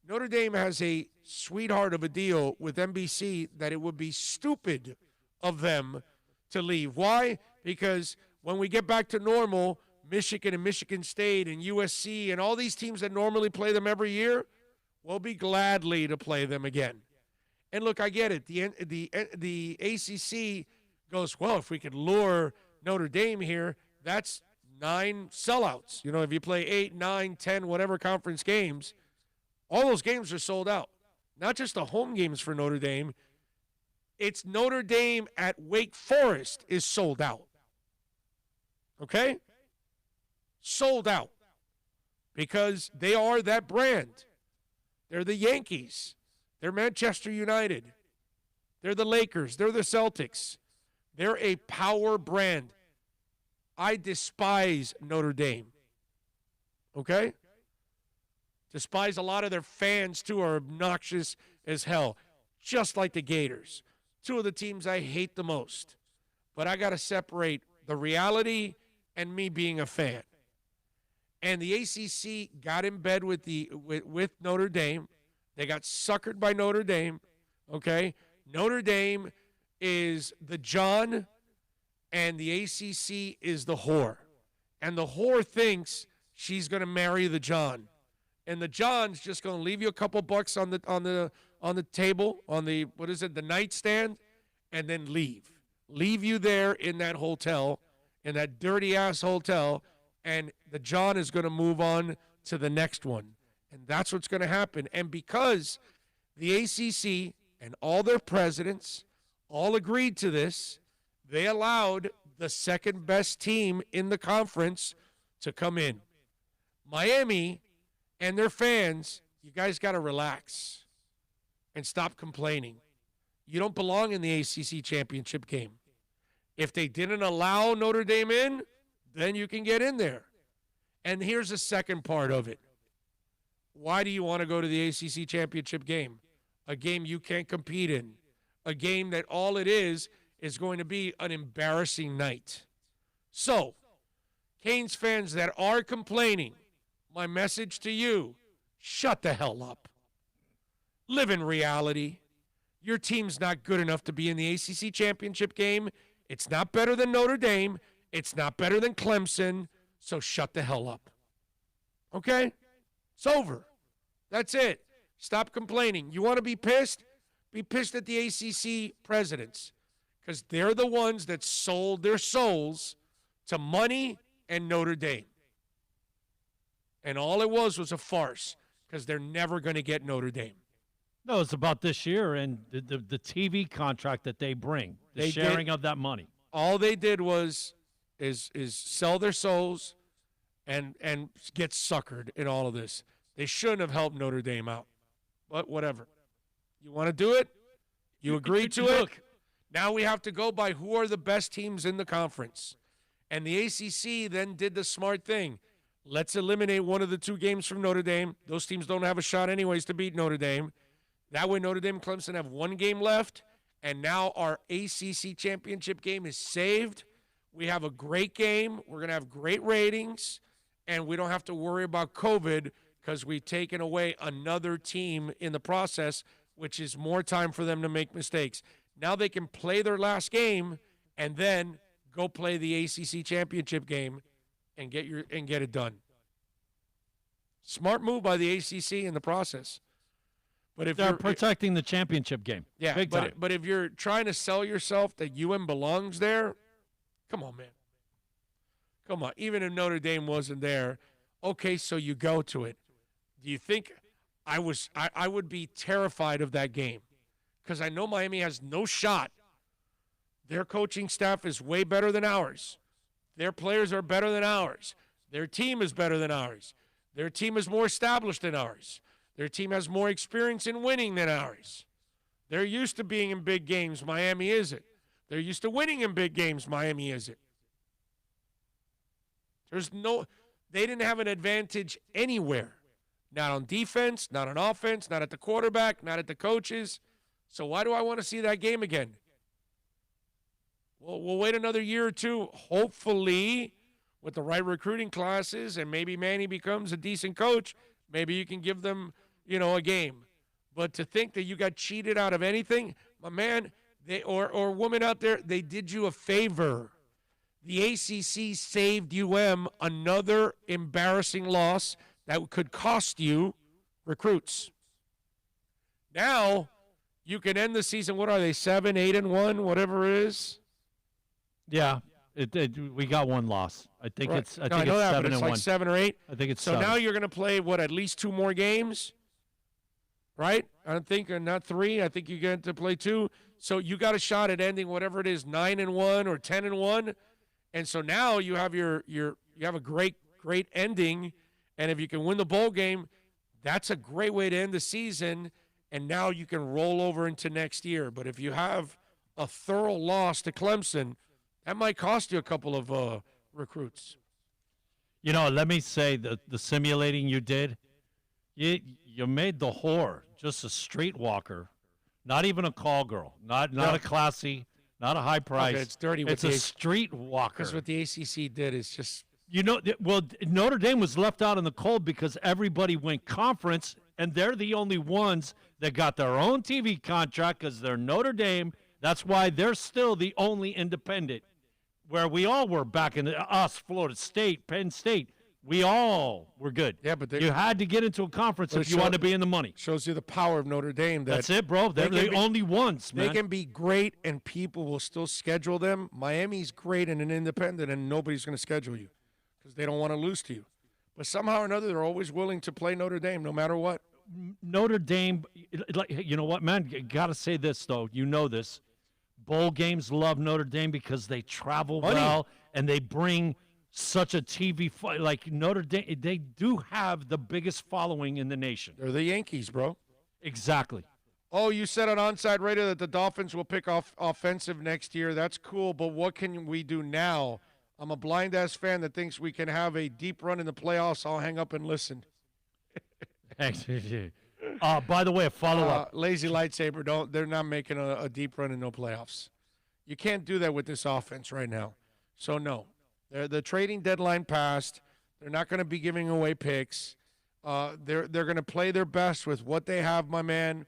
Notre Dame has a sweetheart of a deal with NBC that it would be stupid of them to leave. Why? Because when we get back to normal, Michigan and Michigan State and USC and all these teams that normally play them every year will be gladly to play them again. And look, I get it. The ACC goes, well, if we could lure Notre Dame here, that's 9 sellouts. If you play 8, 9, 10, whatever conference games, all those games are sold out. Not just the home games for Notre Dame. It's Notre Dame at Wake Forest is sold out. Okay? Sold out. Because they are that brand. They're the Yankees. They're Manchester United. They're the Lakers. They're the Celtics. They're a power brand. I despise Notre Dame. Okay? Despise a lot of their fans, too, are obnoxious as hell. Just like the Gators. 2 of the teams I hate the most. But I got to separate the reality and me being a fan. And the ACC got in bed with Notre Dame. They got suckered by Notre Dame, okay? Notre Dame is the John and the ACC is the whore. And the whore thinks she's going to marry the John. And the John's just going to leave you a couple bucks on the table, on the, the nightstand, and then leave. Leave you there in that hotel, in that dirty-ass hotel, and the John is going to move on to the next one. And that's what's going to happen. And because the ACC and all their presidents all agreed to this, they allowed the second-best team in the conference to come in. Miami and their fans, you guys got to relax and stop complaining. You don't belong in the ACC championship game. If they didn't allow Notre Dame in, then you can get in there. And here's the second part of it. Why do you want to go to the ACC championship game? A game you can't compete in. A game that all it is going to be an embarrassing night. So, Canes fans that are complaining, my message to you, shut the hell up. Live in reality. Your team's not good enough to be in the ACC championship game. It's not better than Notre Dame. It's not better than Clemson. So shut the hell up. Okay? It's over. That's it. Stop complaining. You want to be pissed? Be pissed at the ACC presidents, because they're the ones that sold their souls to money and Notre Dame. And all it was a farce, because they're never going to get Notre Dame. No, it's about this year and the TV contract that they bring, the sharing of that money. All they did is sell their souls and get suckered in all of this. They shouldn't have helped Notre Dame out. But whatever. You want to do it? You agreed to it? Now we have to go by who are the best teams in the conference. And the ACC then did the smart thing. Let's eliminate one of the two games from Notre Dame. Those teams don't have a shot anyways to beat Notre Dame. That way Notre Dame and Clemson have one game left. And now our ACC championship game is saved. We have a great game. We're going to have great ratings. And we don't have to worry about COVID because we've taken away another team in the process, which is more time for them to make mistakes. Now they can play their last game and then go play the ACC championship game and get it done. Smart move by the ACC in the process. But if they're protecting the championship game, yeah. Big time. But if you're trying to sell yourself that UM belongs there, come on, man. Come on. Even if Notre Dame wasn't there, okay, so you go to it. Do you think I would be terrified of that game? Because I know Miami has no shot. Their coaching staff is way better than ours. Their players are better than ours. Their team is better than ours. Their team is more established than ours. Their team has more experience in winning than ours. They're used to being in big games. Miami isn't. They're used to winning in big games. Miami isn't. They didn't have an advantage anywhere. Not on defense, not on offense, not at the quarterback, not at the coaches. So why do I want to see that game again? Well, we'll wait another year or two, hopefully, with the right recruiting classes, and maybe Manny becomes a decent coach. Maybe you can give them, a game. But to think that you got cheated out of anything, my man, or woman out there, they did you a favor. The ACC saved UM another embarrassing loss that could cost you recruits. Now, you can end the season, what are they, 7, 8-1, whatever it is? Yeah, we got one loss. I think right. it's 7 and 1. Like 7 or 8. I think it's so 7. Now you're going to play at least 2 more games, right? I don't think, not 3. I think you get to play 2. So you got a shot at ending whatever it is, 9-1 or 10-1, and so now you have you have a great ending, and if you can win the bowl game, that's a great way to end the season. And now you can roll over into next year. But if you have a thorough loss to Clemson, that might cost you a couple of recruits. Let me say the simulating you did, you made the whore just a streetwalker, not even a call girl, not a classy, not a high price. Okay, it's dirty. It's a streetwalker. Because what the ACC did is just. Well, Notre Dame was left out in the cold because everybody went conference, and they're the only ones that got their own TV contract because they're Notre Dame. That's why they're still the only independent. where we all were back in us, Florida State, Penn State. We all were good. Yeah, but you had to get into a conference if you wanted to be in the money. Shows you the power of Notre Dame. That's it, bro. They're the only ones, man. They can be great, and people will still schedule them. Miami's great and an independent, and nobody's going to schedule you because they don't want to lose to you. But somehow or another, they're always willing to play Notre Dame no matter what. Notre Dame, you know what, man? You got to say this, though. You know this. Bowl games love Notre Dame because they travel well and they bring such a TV fight. Like Notre Dame, they do have the biggest following in the nation. They're the Yankees, bro. Exactly. Oh, you said on Onside Radio that the Dolphins will pick off offensive next year. That's cool, but what can we do now? I'm a blind-ass fan that thinks we can have a deep run in the playoffs. I'll hang up and listen. Thanks. By the way, a follow-up. Lazy lightsaber, they're not making a deep run in no playoffs. You can't do that with this offense right now. So, no. The trading deadline passed. They're not going to be giving away picks. They're going to play their best with what they have, my man.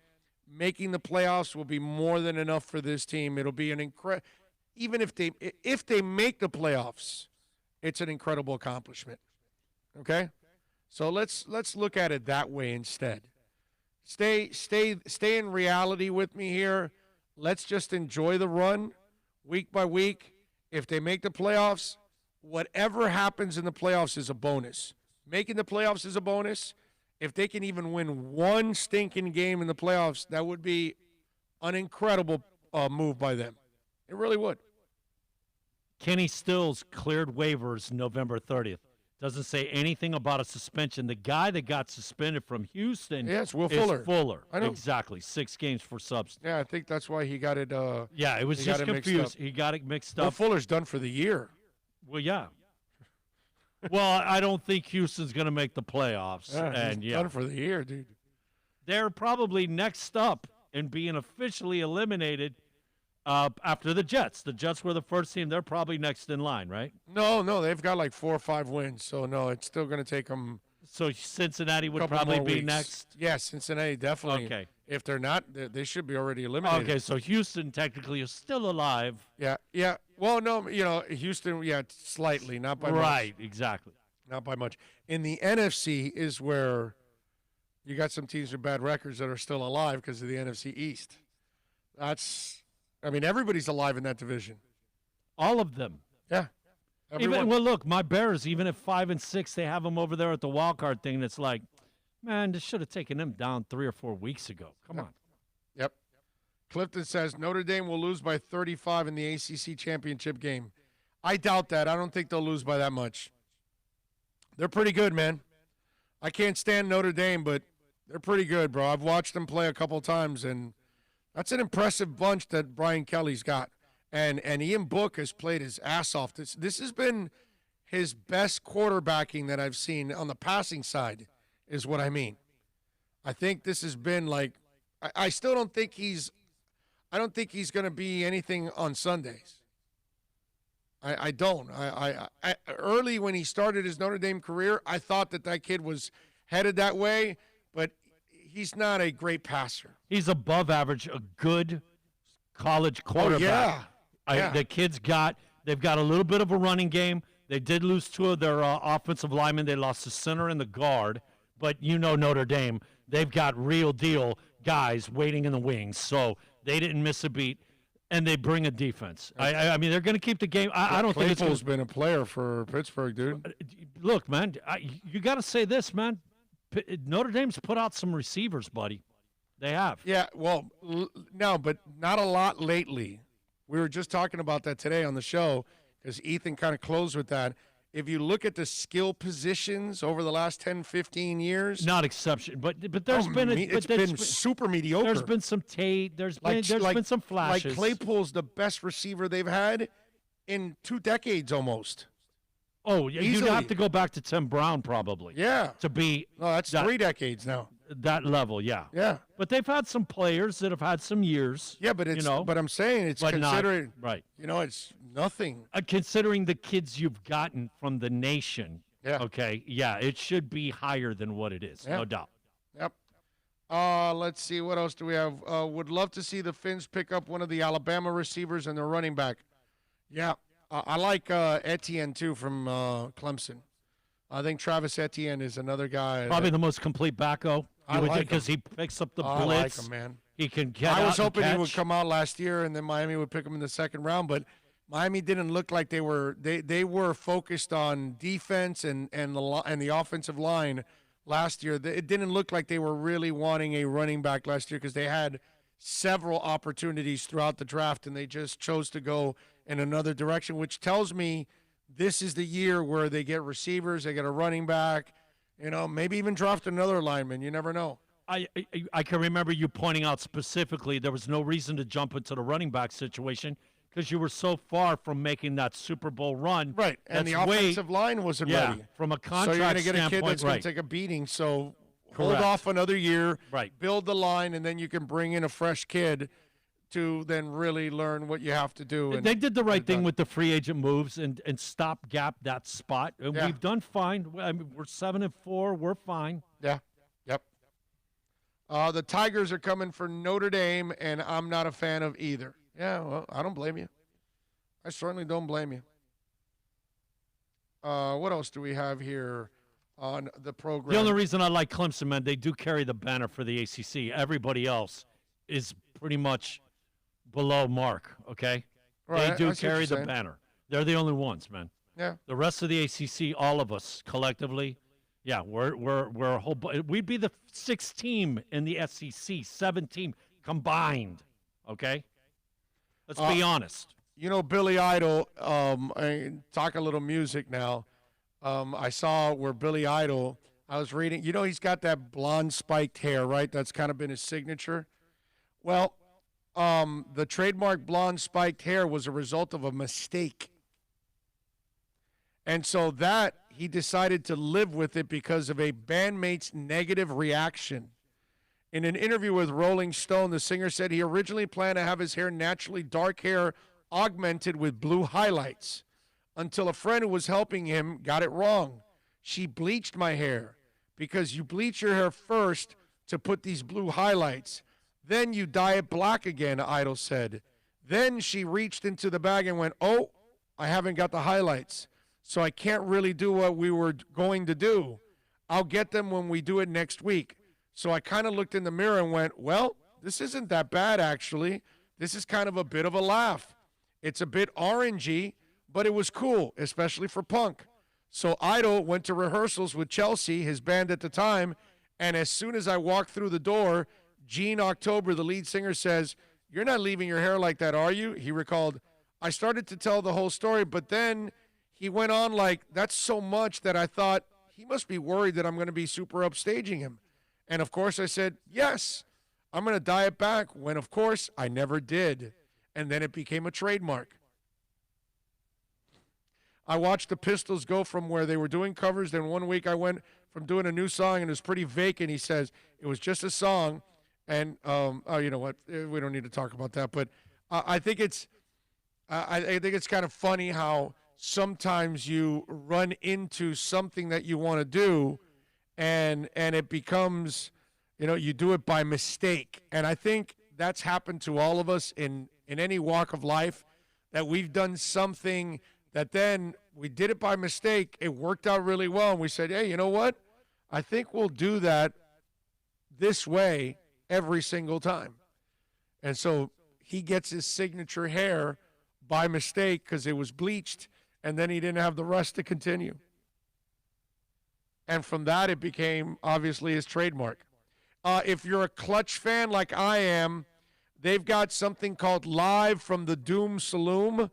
Making the playoffs will be more than enough for this team. It'll be an incredible – even if they make the playoffs, it's an incredible accomplishment. Okay? So let's look at it that way instead. Stay in reality with me here. Let's just enjoy the run week by week. If they make the playoffs, whatever happens in the playoffs is a bonus. Making the playoffs is a bonus. If they can even win one stinking game in the playoffs, that would be an incredible move by them. It really would. Kenny Stills cleared waivers November 30th. Doesn't say anything about a suspension. The guy that got suspended from Houston it's Will is Fuller. I know. Exactly. 6 games for substance. Yeah, I think that's why he got it. Yeah, it was just confused. He got it mixed up. Will Fuller's done for the year. Well, yeah. Well, I don't think Houston's going to make the playoffs. He's done for the year, dude. They're probably next up in being officially eliminated after the Jets. The Jets were the first team. They're probably next in line, right? No, they've got like 4 or 5 wins. So, no, it's still going to take them. So Cincinnati would probably be next? Yeah, Cincinnati definitely. Okay. If they're not, they should be already eliminated. Okay, so Houston technically is still alive. Yeah. Well, no, Houston, slightly, not by much. Right, exactly. Not by much. In the NFC is where you got some teams with bad records that are still alive because of the NFC East. Everybody's alive in that division. All of them. Yeah. Look, my Bears, even at 5-6, they have them over there at the wild card thing. That's like, man, this should have taken them down 3 or 4 weeks ago. Come on. Yep. Clifton says Notre Dame will lose by 35 in the ACC championship game. I doubt that. I don't think they'll lose by that much. They're pretty good, man. I can't stand Notre Dame, but they're pretty good, bro. I've watched them play a couple times, and that's an impressive bunch that Brian Kelly's got. And Ian Book has played his ass off. This has been his best quarterbacking that I've seen on the passing side, is what I mean. I think this has been like I still don't think he's going to be anything on Sundays. I don't. I early when he started his Notre Dame career, I thought that kid was headed that way, but he's not a great passer. He's above average, a good college quarterback. Oh, yeah. The kids they've got a little bit of a running game. They did lose 2 of their offensive linemen. They lost the center and the guard. But Notre Dame, they've got real deal guys waiting in the wings. So they didn't miss a beat, and they bring a defense. I mean, they're going to keep the game. I don't think Claypool's been a player for Pittsburgh, dude. Look, man, you got to say this, man. Notre Dame's put out some receivers, buddy. They have. Yeah, well, no, but not a lot lately. We were just talking about that today on the show because Ethan kind of closed with that. If you look at the skill positions over the last 10, 15 years. Not exception, but there's been it's been super mediocre. There's been some there's been some flashes. Like Claypool's the best receiver they've had in 2 decades almost. Oh, you'd have to go back to Tim Brown probably. Yeah. To be No, that's 3 decades now. That level, yeah. Yeah. But they've had some players that have had some years. Yeah, but but I'm saying it's considering right. It's nothing. Considering the kids you've gotten from the nation. Yeah. Okay. Yeah, it should be higher than what it is, no doubt. Yep. Let's see, what else do we have? Would love to see the Finns pick up one of the Alabama receivers and their running back. Yeah. I like Etienne too from Clemson. I think Travis Etienne is another guy. Probably the most complete backo. I like because he picks up the I blitz. like him, man. He can get I was out and hoping he would catch. come out last year, and then Miami would pick him in the second round. But Miami didn't look like they were. They were focused on defense and the offensive line last year. It didn't look like they were really wanting a running back last year because they had several opportunities throughout the draft, and they just chose to go in another direction, which tells me this is the year where they get receivers, they get a running back, maybe even draft another lineman. You never know. I can remember you pointing out specifically there was no reason to jump into the running back situation because you were so far from making that Super Bowl run. Right, and the offensive line wasn't ready. From a contract so you're going to get a kid standpoint, that's going right. to take a beating. So hold Correct. off another year, Right. build the line, and then you can bring in a fresh kid to then really learn what you have to do. And They did the right thing with the free agent moves and stopgap that spot. And Yeah. we've done fine. I mean, we're 7-4. We're fine. Yeah, yep. The Tigers are coming for Notre Dame, and I'm not a fan of either. Yeah, well, I don't blame you. I certainly don't blame you. What else do we have here on the program? The only reason I like Clemson, man, they do carry the banner for the ACC. Everybody else is pretty much below mark, okay? Right, They I do see what carry you're the saying. banner. They're the only ones, man. Yeah. The rest of the ACC, all of us collectively, yeah, we're a whole. We'd be the sixth team in the SEC, 7 team combined. Okay, let's be honest. Billy Idol. Talk a little music now. I saw where Billy Idol. I was reading. He's got that blonde spiked hair, right? That's kind of been his signature. Well, the trademark blonde spiked hair was a result of a mistake. And so that he decided to live with it because of a bandmate's negative reaction. In an interview with Rolling Stone, the singer said he originally planned to have his hair naturally dark hair augmented with blue highlights until a friend who was helping him got it wrong. She bleached my hair because you bleach your hair first to put these blue highlights. Then you dye it black again, Idol said. Then she reached into the bag and went, oh, I haven't got the highlights, so I can't really do what we were going to do. I'll get them when we do it next week. So I kind of looked in the mirror and went, well, this isn't that bad, actually. This is kind of a bit of a laugh. It's a bit orangey, but it was cool, especially for punk. So Idol went to rehearsals with Chelsea, his band at the time, and as soon as I walked through the door, Gene October, the lead singer, says, you're not leaving your hair like that, are you? He recalled, I started to tell the whole story, but then he went on like, that's so much that I thought he must be worried that I'm going to be super upstaging him. And, of course, I said, yes, I'm going to dye it back, when, of course, I never did. And then it became a trademark. I watched the Pistols go from where they were doing covers. Then one week I went from doing a new song, and it was pretty vacant. He says, it was just a song. And, you know what, we don't need to talk about that. But I think it's kind of funny how sometimes you run into something that you want to do, and it becomes, you do it by mistake. And I think that's happened to all of us in any walk of life, that we've done something that then we did it by mistake. It worked out really well, and we said, hey, you know what? I think we'll do that this way every single time. And so he gets his signature hair by mistake because it was bleached, and then he didn't have the rest to continue. And from that, it became, obviously, his trademark. If you're a Clutch fan like I am, they've got something called Live from the Doom Saloon.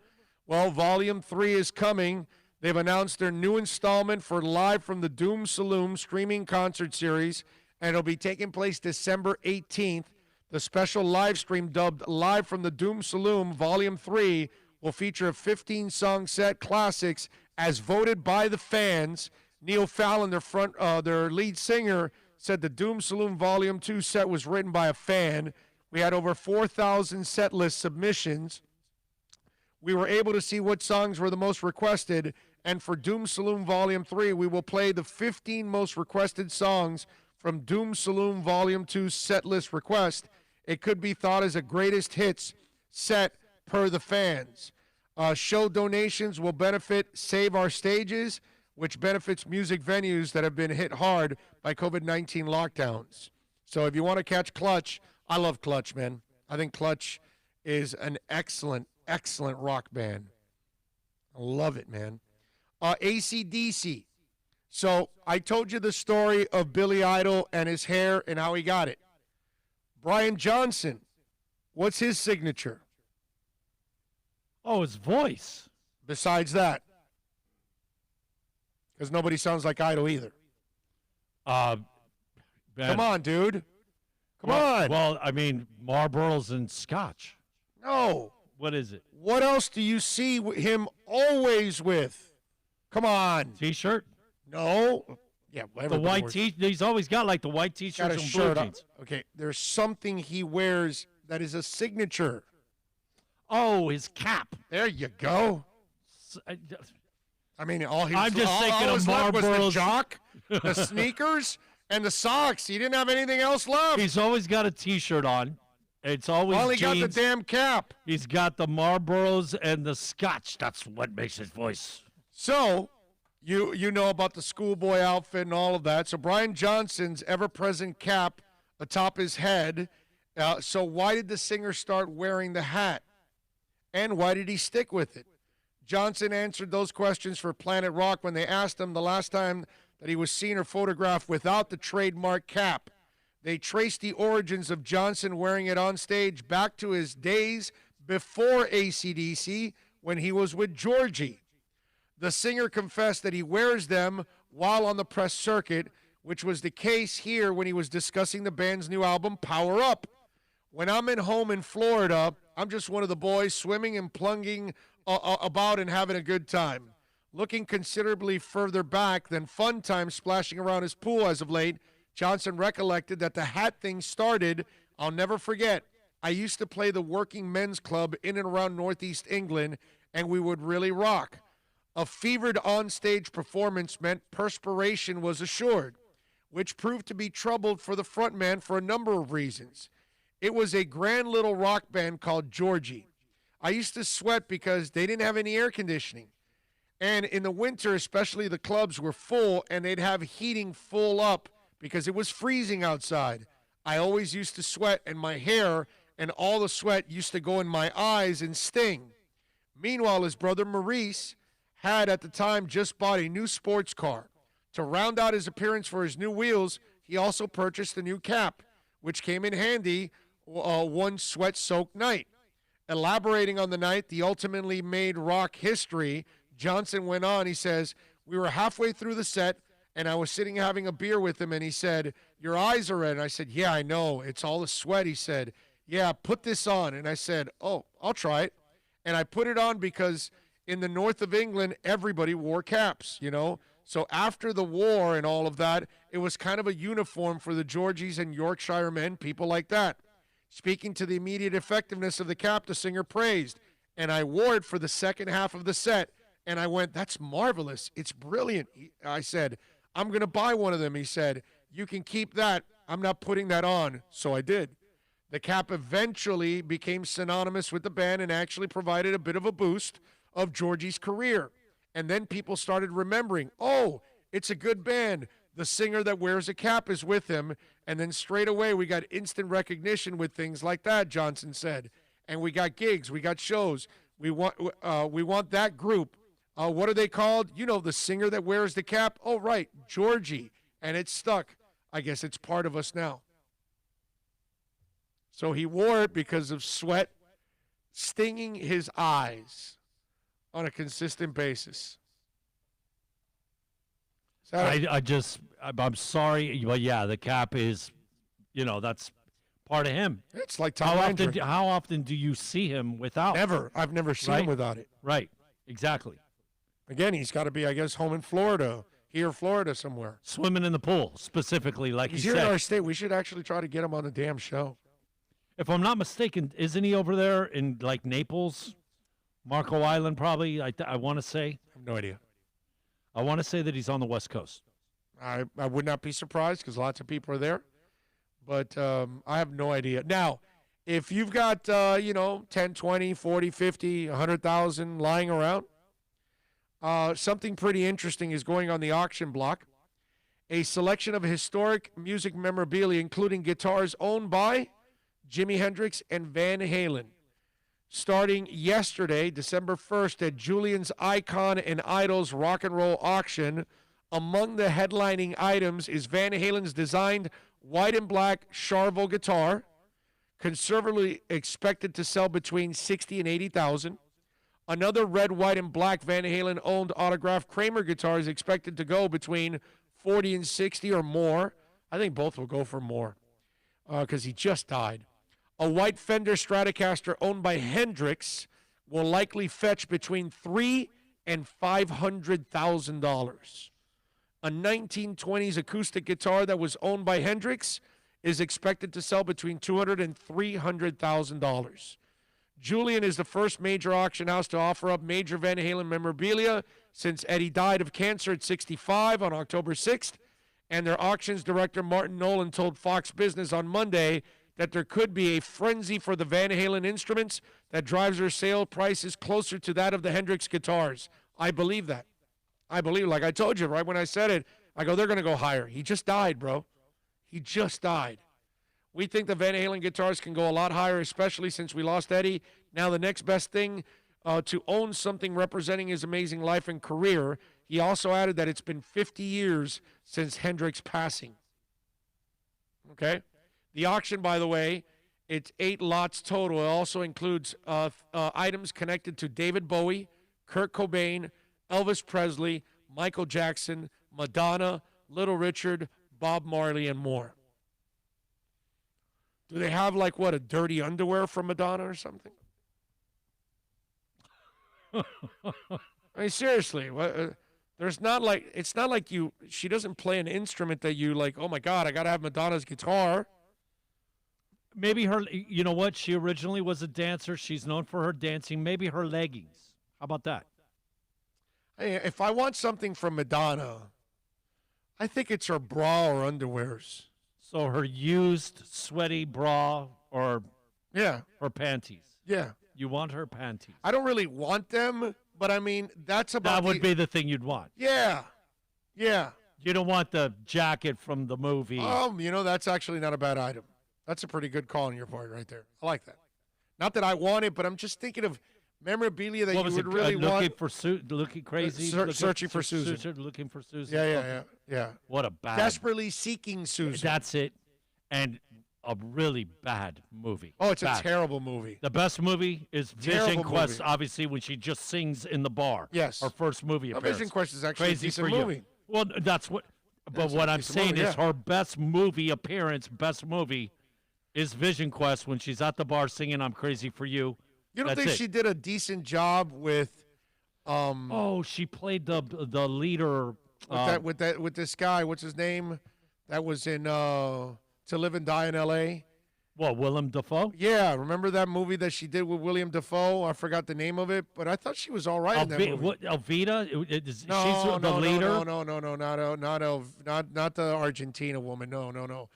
Well, Volume 3 is coming. They've announced their new installment for Live from the Doom Saloon streaming concert series, and it'll be taking place December 18th. The special live stream dubbed Live from the Doom Saloon Volume 3 will feature a 15-song set classics as voted by the fans. Neil Fallon, their lead singer, said the Doom Saloon Volume 2 set was written by a fan. We had over 4,000 set list submissions. We were able to see what songs were the most requested, and for Doom Saloon Volume 3, we will play the 15 most requested songs from Doom Saloon Volume 2 set list request. It could be thought as a greatest hits set per the fans. Show donations will benefit Save Our Stages, which benefits music venues that have been hit hard by COVID-19 lockdowns. So if you want to catch Clutch, I love Clutch, man. I think Clutch is an excellent, excellent rock band. I love it, man. AC/DC. So I told you the story of Billy Idol and his hair and how he got it. Brian Johnson, what's his signature? Oh, his voice. Besides that, because nobody sounds like Idol either. Ben, Come on, dude. Come on. Well, I mean, Marlboros and Scotch. No. What is it? What else do you see him always with? Come on. T-shirt? No. Yeah, whatever. The white he's always got like the white Got a T-shirts and blue shirt on. jeans. Okay, there's something he wears that is a signature. Oh, his cap. There you go. I mean, I'm just thinking of was the Marlboros. jock, the sneakers, and the socks. He didn't have anything else left. He's always got a T-shirt on. It's always Only jeans. got the damn cap. He's got the Marlboros and the Scotch. That's what makes his voice. So, you know about the schoolboy outfit and all of that. So Brian Johnson's ever-present cap atop his head. So why did the singer start wearing the hat? And why did he stick with it? Johnson answered those questions for Planet Rock when they asked him the last time that he was seen or photographed without the trademark cap. They traced the origins of Johnson wearing it on stage back to his days before AC/DC when he was with Georgie. The singer confessed that he wears them while on the press circuit, which was the case here when he was discussing the band's new album, Power Up. When I'm at home in Florida, I'm just one of the boys swimming and plunging about and having a good time. Looking considerably further back than fun time splashing around his pool as of late, Johnson recollected that the hat thing started, I'll never forget, I used to play the working men's club in and around Northeast England, and we would really rock. A fevered on-stage performance meant perspiration was assured, which proved to be troubled for the frontman for a number of reasons. It was a grand little rock band called Georgie. I used to sweat because they didn't have any air conditioning. And in the winter, especially, the clubs were full, and they'd have heating full up because it was freezing outside. I always used to sweat, and my hair and all the sweat used to go in my eyes and sting. Meanwhile, his brother Maurice had at the time just bought a new sports car. To round out his appearance for his new wheels, he also purchased a new cap, which came in handy one sweat-soaked night. Elaborating on the night the ultimately made rock history, Johnson went on, he says, we were halfway through the set, and I was sitting having a beer with him, and he said, your eyes are red. And I said, yeah, I know. It's all the sweat. He said, yeah, put this on. And I said, oh, I'll try it. And I put it on because in the north of England, everybody wore caps, you know. So after the war and all of that, it was kind of a uniform for the Georgies and Yorkshire men, people like that. Speaking to the immediate effectiveness of the cap, the singer praised, and I wore it for the second half of the set, and I went, that's marvelous. It's brilliant. I said, I'm going to buy one of them. He said, you can keep that. I'm not putting that on. So I did. The cap eventually became synonymous with the band and actually provided a bit of a boost of Georgie's career. And then people started remembering, oh, it's a good band. The singer that wears a cap is with him. And then straight away we got instant recognition with things like that, Johnson said. And we got gigs, we got shows. We want that group. What are they called? You know, the singer that wears the cap. Oh, right, Georgie. And it's stuck. I guess it's part of us now. So he wore it because of sweat stinging his eyes on a consistent basis. I'm sorry, but yeah, the cap is, you know, that's part of him. It's like Tom Landry. How often do you see him without? Never. I've never seen him without it. Right. Exactly. Again, he's got to be, I guess, home in Florida, here, Florida somewhere. Swimming in the pool, specifically, like he's you here said. in our state. We should actually try to get him on the damn show. If I'm not mistaken, isn't he over there in like Naples, Marco Island? Probably. I want to say. I have no idea. I want to say that he's on the West Coast. I would not be surprised because lots of people are there, but I have no idea. Now, if you've got, 10, 20, 40, 50, 100,000 lying around, something pretty interesting is going on the auction block. A selection of historic music memorabilia, including guitars owned by Jimi Hendrix and Van Halen. Starting yesterday, December 1st, at Julian's Icon and Idols Rock and Roll Auction, among the headlining items is Van Halen's designed white and black Charvel guitar, conservatively expected to sell between 60 and 80,000. Another red, white, and black Van Halen owned autographed Kramer guitar is expected to go between 40 and 60 or more. I think both will go for more because he just died. A white Fender Stratocaster owned by Hendrix will likely fetch between $300,000 and $500,000. A 1920s acoustic guitar that was owned by Hendrix is expected to sell between $200,000 and $300,000. Julian is the first major auction house to offer up major Van Halen memorabilia since Eddie died of cancer at 65 on October 6th, and their auctions director Martin Nolan told Fox Business on Monday that there could be a frenzy for the Van Halen instruments that drives their sale prices closer to that of the Hendrix guitars. I believe that. Like I told you, right when I said it, I go, they're going to go higher. He just died, bro. He just died. We think the Van Halen guitars can go a lot higher, especially since we lost Eddie. Now the next best thing to own something representing his amazing life and career. He also added that it's been 50 years since Hendrix passing. Okay? The auction, by the way, it's 8 lots total. It also includes items connected to David Bowie, Kurt Cobain, Elvis Presley, Michael Jackson, Madonna, Little Richard, Bob Marley, and more. Do they have, a dirty underwear from Madonna or something? I mean, seriously, it's not like she doesn't play an instrument that you oh my God, I got to have Madonna's guitar. Maybe her, you know what? She originally was a dancer. She's known for her dancing. Maybe her leggings. How about that? Hey, if I want something from Madonna, I think it's her bra or underwears. So her used sweaty bra or her panties. Yeah. You want her panties. I don't really want them, but I mean, that's about That would be the thing you'd want. Yeah. Yeah. You don't want the jacket from the movie. That's actually not a bad item. That's a pretty good call on your part right there. I like that. Not that I want it, but I'm just thinking of memorabilia that you would really want. Looking crazy? Searching for Susan. Looking for Susan. Yeah. What a bad. Desperately seeking Susan. That's it. And a really bad movie. Oh, it's a terrible movie. The best movie is Vision Quest, obviously, when she just sings in the bar. Yes. Her first movie appearance. Vision Quest is actually Crazy a decent for you. movie. Well, that's what. But what I'm saying is her best movie appearance, best movie, is Vision Quest when she's at the bar singing "I'm Crazy for You." You don't think she did a decent job with? She played the leader. With this guy, what's his name? That was in To Live and Die in L.A. What, Willem Dafoe? Yeah, remember that movie that she did with William Dafoe? I forgot the name of it, but I thought she was all right in that movie. What, Elvita? She's the leader? Not the Argentina woman. No.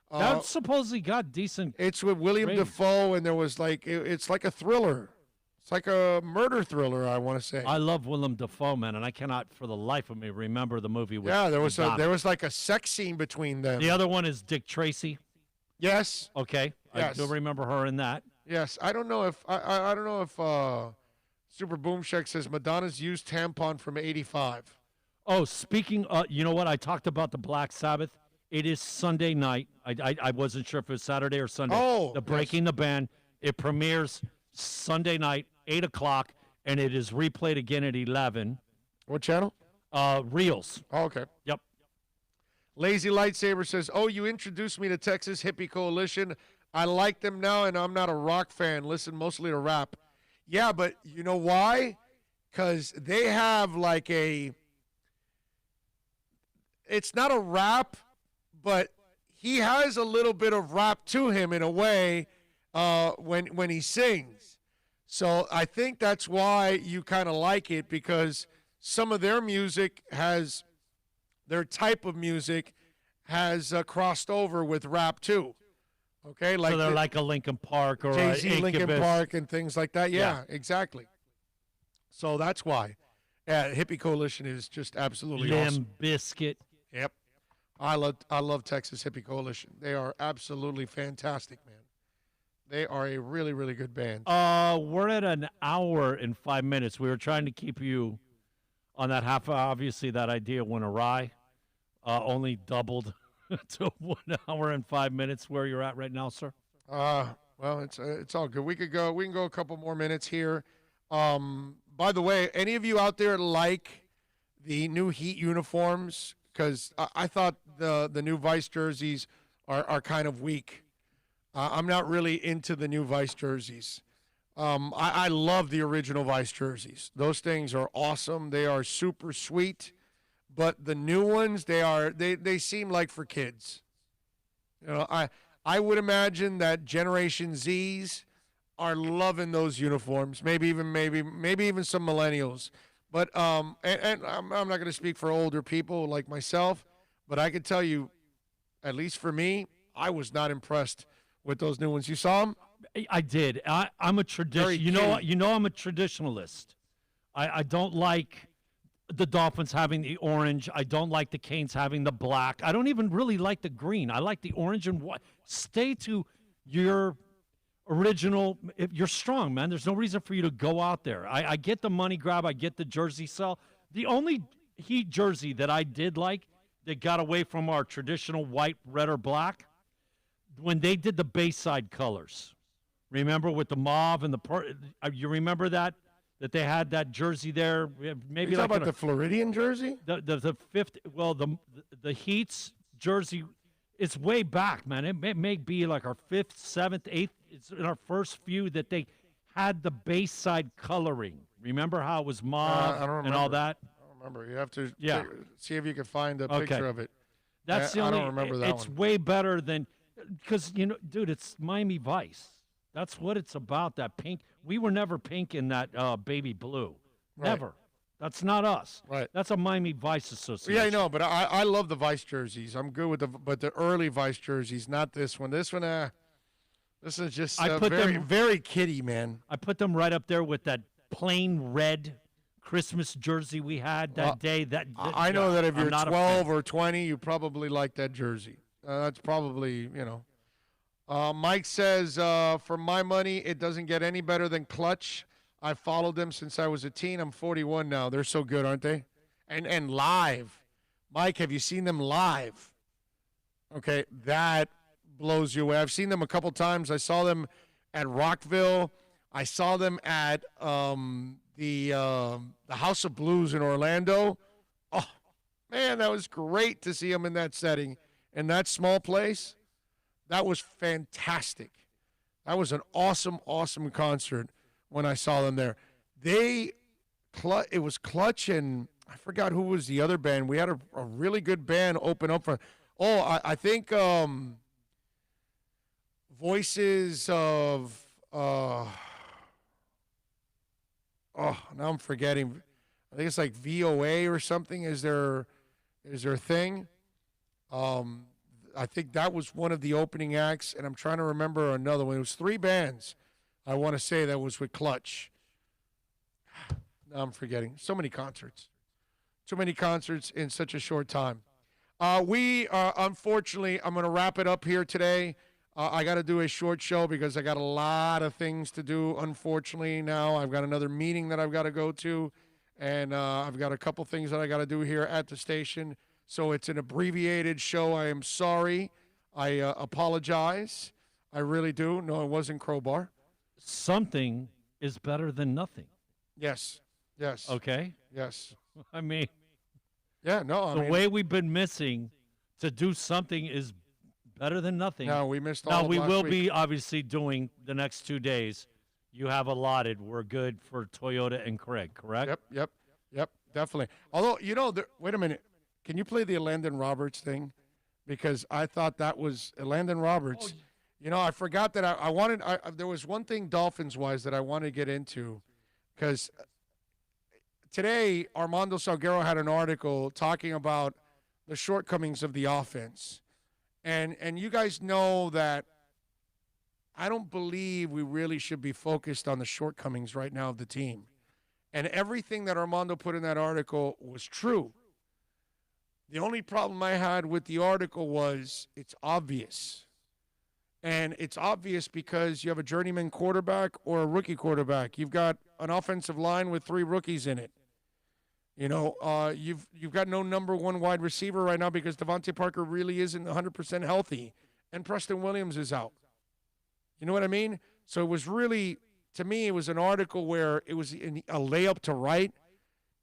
That supposedly got decent. It's with William Dafoe, and there was it's like a thriller. It's like a murder thriller, I want to say. I love Willem Dafoe, man, and I cannot for the life of me remember the movie. There was a sex scene between them. The other one is Dick Tracy. Yes. Okay. Yes. I do remember her in that. Yes. I don't know if Super Boom Shack says Madonna's used tampon from '85. Oh, speaking, you know what? I talked about the Black Sabbath. It is Sunday night. I wasn't sure if it was Saturday or Sunday. Oh, the Breaking the Band. It premieres Sunday night, 8 o'clock, and it is replayed again at 11. What channel? Reels. Oh, okay. Yep. Lazy Lightsaber says, you introduced me to Texas Hippie Coalition. I like them now, and I'm not a rock fan. Listen mostly to rap. Yeah, but you know why? Because they have it's not a rap, but he has a little bit of rap to him in a way when he sings. So I think that's why you kind of like it, because some of their music their type of music has crossed over with rap too. Okay, like so they're like a Lincoln Park or Jay-Z a Lincoln Incubus. Park and things like that. Yeah, exactly. So that's why. Yeah, Hippie Coalition is just absolutely awesome. Biscuit. Yep. I love Texas Hippie Coalition. They are absolutely fantastic, man. They are a really, really good band. We're at an hour and 5 minutes. We were trying to keep you on that half hour. Obviously, that idea went awry. Only doubled to 1 hour and 5 minutes where you're at right now, sir. Well, it's all good. We can go a couple more minutes here. By the way, any of you out there like the new Heat uniforms? Because I thought the new Vice jerseys are kind of weak. I'm not really into the new Vice jerseys. I love the original Vice jerseys. Those things are awesome. They are super sweet. But the new ones, they seem like for kids. You know, I would imagine that Generation Zs are loving those uniforms. Maybe even some millennials. But and I'm not going to speak for older people like myself, but I can tell you, at least for me, I was not impressed with those new ones. You saw them? I did. I'm a tradition. You know, I'm a traditionalist. I don't like the Dolphins having the orange. I don't like the Canes having the black. I don't even really like the green. I like the orange and white. Stay to your original. If you're strong, man, there's no reason for you to go out there. I get the money grab. I get the jersey sell. The only Heat jersey that I did like that got away from our traditional white, red, or black when they did the Bayside colors. Remember with the mauve and you remember that they had that jersey there? Maybe you like talking about the Floridian jersey? The fifth. Well, the Heat's jersey. It's way back, man. It may be like our fifth, seventh, eighth. It's in our first few that they had the Bayside coloring. Remember how it was mauve and all that? I don't remember. You have to see if you can find a Okay. picture of it. That's the only. I don't remember that It's one. way better than because dude, it's Miami Vice. That's what it's about. That pink. We were never pink in that baby blue. Right. Never. That's not us. Right. That's a Miami Vice association. Yeah, I know, but I love the Vice jerseys. I'm good with the early Vice jerseys, not this one. This one, this is just very kiddie, man. I put them right up there with that plain red Christmas jersey we had that day. I know that if I'm you're not a 12 fan. or 20, you probably like that jersey. That's probably, Mike says, for my money, it doesn't get any better than Clutch. I followed them since I was a teen. I'm 41 now. They're so good, aren't they? And live. Mike, have you seen them live? Okay, that blows you away. I've seen them a couple times. I saw them at Rockville. I saw them at the House of Blues in Orlando. Oh, man, that was great to see them in that setting. In that small place, that was fantastic. That was an awesome, awesome concert when I saw them there. It was Clutch and I forgot who was the other band. We had a really good band open up for. Oh, I think Voices of. Now I'm forgetting. I think it's like VOA or something. Is their thing? I think that was one of the opening acts, and I'm trying to remember another one. It was 3 bands. I want to say that was with Clutch. Now I'm forgetting. So many concerts. So many concerts in such a short time. We unfortunately, I'm going to wrap it up here today. I got to do a short show because I got a lot of things to do, unfortunately, now. I've got another meeting that I've got to go to, and I've got a couple things that I got to do here at the station. So it's an abbreviated show. I am sorry. I apologize. I really do. No, it wasn't Crowbar. Something is better than nothing. Yes. Yes. Okay? Yes. I mean, yeah, no. The way we've been missing to do something is better than nothing. No, we missed all Now, of we last will week. be obviously doing the next 2 days. You have allotted. We're good for Toyota and Craig, correct? Yep, definitely. Although, wait a minute. Can you play the Landon Roberts thing? Because I thought that was Landon Roberts. I forgot that I wanted – there was one thing Dolphins-wise that I wanted to get into because today Armando Salguero had an article talking about the shortcomings of the offense. And you guys know that I don't believe we really should be focused on the shortcomings right now of the team. And everything that Armando put in that article was true. The only problem I had with the article was it's obvious. And it's obvious because you have a journeyman quarterback or a rookie quarterback. You've got an offensive line with 3 rookies in it. You know, you've got no number 1 wide receiver right now because Devontae Parker really isn't 100% healthy, and Preston Williams is out. You know what I mean? So it was really, to me, it was an article where it was a layup to write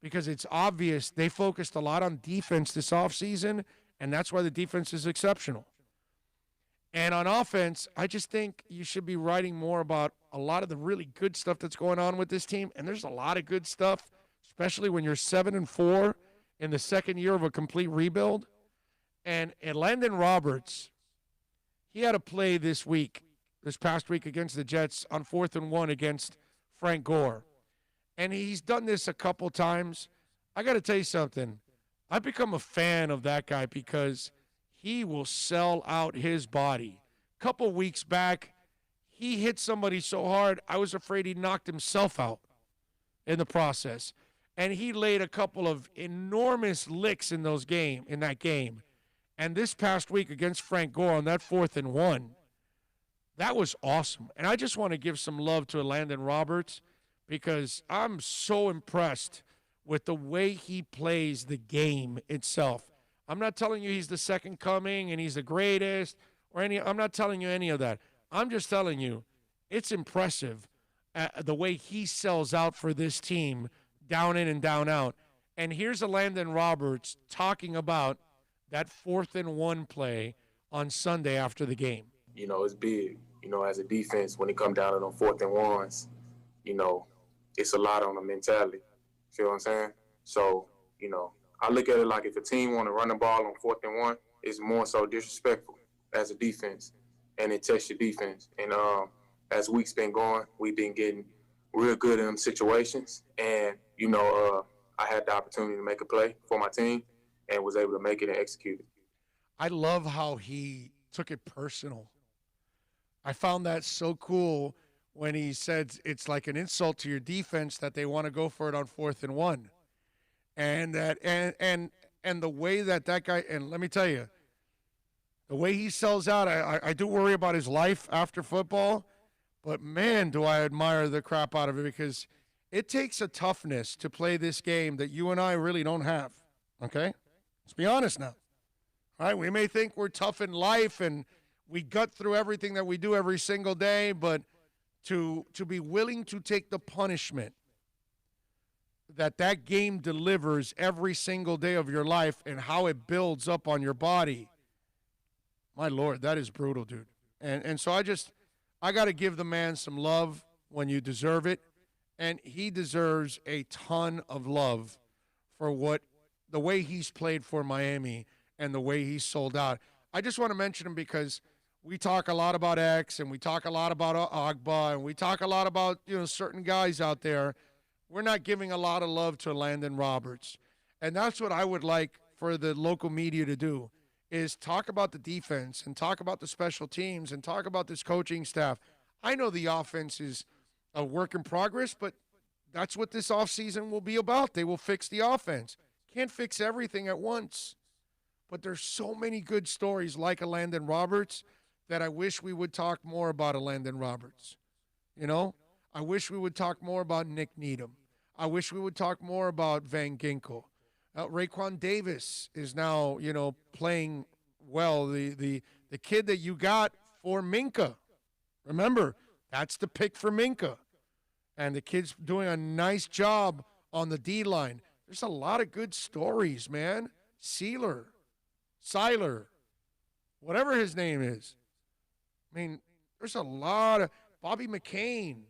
because it's obvious they focused a lot on defense this offseason, and that's why the defense is exceptional. And on offense, I just think you should be writing more about a lot of the really good stuff that's going on with this team, and there's a lot of good stuff, especially when you're 7-4 in the second year of a complete rebuild. And Landon Roberts, he had a play this past week against the Jets on 4th and 1 against Frank Gore. And he's done this a couple times. I got to tell you something. I've become a fan of that guy because he will sell out his body. A couple weeks back, he hit somebody so hard, I was afraid he knocked himself out in the process. And he laid a couple of enormous licks in that game. And this past week against Frank Gore on that 4th and 1, that was awesome. And I just want to give some love to Landon Roberts because I'm so impressed with the way he plays the game itself. I'm not telling you he's the second coming and he's the greatest I'm not telling you any of that. I'm just telling you it's impressive the way he sells out for this team, down in and down out. And here's a Landon Roberts talking about that 4th and 1 play on Sunday after the game. You know, it's big. You know, as a defense, when it comes down to them 4th and 1s, you know, it's a lot on the mentality. Feel what I'm saying? So, you know, I look at it like if a team want to run the ball on 4th and 1, it's more so disrespectful as a defense, and it tests your defense. And as weeks been going, we've been getting real good in them situations. And, you know, I had the opportunity to make a play for my team and was able to make it and execute it. I love how he took it personal. I found that so cool when he said it's like an insult to your defense that they want to go for it on 4th and 1. And that and the way that guy, and let me tell you, the way he sells out, I do worry about his life after football, but man, do I admire the crap out of it because it takes a toughness to play this game that you and I really don't have, okay? Let's be honest now, all right? We may think we're tough in life and we gut through everything that we do every single day, but to be willing to take the punishment that game delivers every single day of your life and how it builds up on your body, my Lord, that is brutal, dude. And so I got to give the man some love when you deserve it, and he deserves a ton of love for the way he's played for Miami and the way he's sold out. I just want to mention him because we talk a lot about X and we talk a lot about Agba and we talk a lot about, you know, certain guys out there. We're not giving a lot of love to Landon Roberts. And that's what I would like for the local media to do is talk about the defense and talk about the special teams and talk about this coaching staff. I know the offense is a work in progress, but that's what this offseason will be about. They will fix the offense. Can't fix everything at once. But there's so many good stories like a Landon Roberts that I wish we would talk more about a Landon Roberts. You know, I wish we would talk more about Nick Needham. I wish we would talk more about Van Ginkel. Raekwon Davis is now, you know, playing well. The kid that you got for Minka. Remember, that's the pick for Minka. And the kid's doing a nice job on the D-line. There's a lot of good stories, man. Seiler, whatever his name is. I mean, there's a lot of Bobby McCain,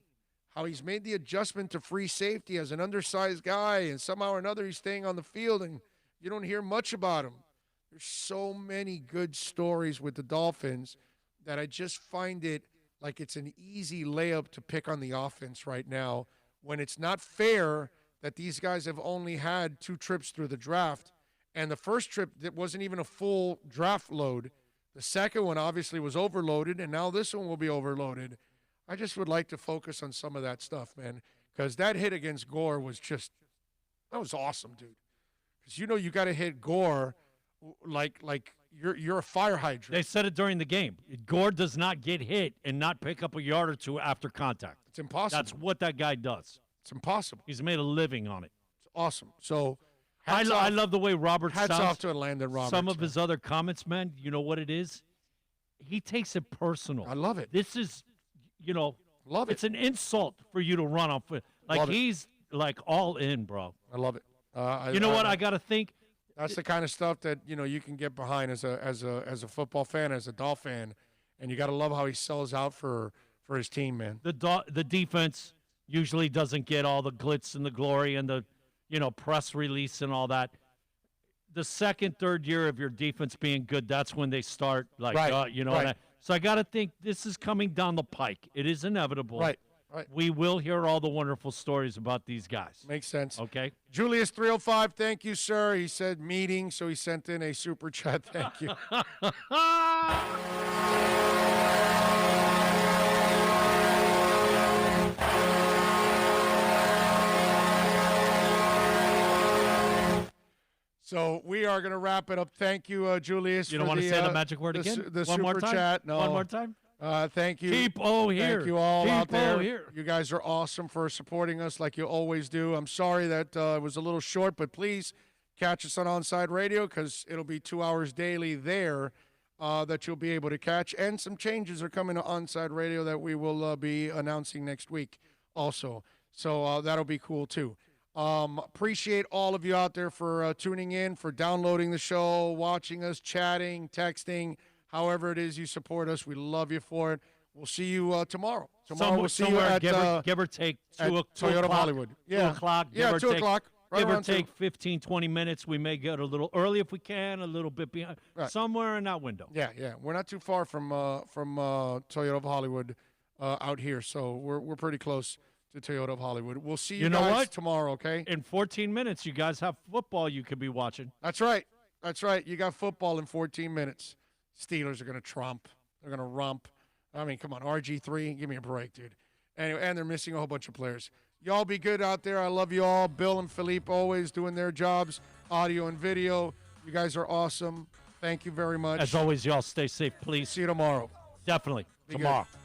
how he's made the adjustment to free safety as an undersized guy, and somehow or another he's staying on the field, and you don't hear much about him. There's so many good stories with the Dolphins that I just find it like it's an easy layup to pick on the offense right now when it's not fair that these guys have only had 2 trips through the draft. And the first trip, that wasn't even a full draft load. The second one obviously was overloaded, and now this one will be overloaded. I just would like to focus on some of that stuff, man, because that hit against Gore was that was awesome, dude. Because you got to hit Gore like you're a fire hydrant. They said it during the game. Gore does not get hit and not pick up a yard or two after contact. It's impossible. That's what that guy does. It's impossible. He's made a living on it. It's awesome. So I love the way Robert hats sounds. off to Landon Roberts. Some of his other comments, man, you know what it is? He takes it personal. I love it. This is, love it. It's an insult for you to run off. Like, he's, like, all in, bro. I love it. You know what? I got to think. That's the kind of stuff that you can get behind as a football fan, as a Dolphin fan, and you got to love how he sells out for his team, man. The defense usually doesn't get all the glitz and the glory and the press release and all that. The second, third year of your defense being good, that's when they start like right. So I got to think this is coming down the pike. It is inevitable. Right. We will hear all the wonderful stories about these guys. Makes sense. Okay. Julius 305, thank you, sir. He said meeting, so he sent in a super chat. Thank you. So we are going to wrap it up. Thank you, Julius. You don't want to say the magic word again? The One super more time? chat. No. One more time? Thank you. Keep here. Thank you all out there. Here. You guys are awesome for supporting us like you always do. I'm sorry that it was a little short, but please catch us on Onside Radio because it'll be 2 hours daily there that you'll be able to catch. And some changes are coming to Onside Radio that we will be announcing next week also. So that'll be cool too. Appreciate all of you out there for tuning in, for downloading the show, watching us, chatting, texting, however it is you support us. We love you for it. We'll see you tomorrow. Tomorrow we'll see you at give or take Toyota Hollywood. Yeah. 2 o'clock. Yeah, 2 o'clock. Right give or around take 2. 15, 20 minutes. We may get a little early if we can, a little bit behind, somewhere in that window. Yeah. We're not too far from Toyota of Hollywood out here, so we're pretty close to Toyota of Hollywood. We'll see you, guys tomorrow, okay? In 14 minutes, you guys have football you could be watching. That's right. You got football in 14 minutes. Steelers are going to trump. They're going to rump. I mean, come on, RG3, give me a break, dude. Anyway, and they're missing a whole bunch of players. Y'all be good out there. I love you all. Bill and Philippe always doing their jobs, audio and video. You guys are awesome. Thank you very much. As always, y'all stay safe, please. See you tomorrow. Definitely. Be tomorrow. Good.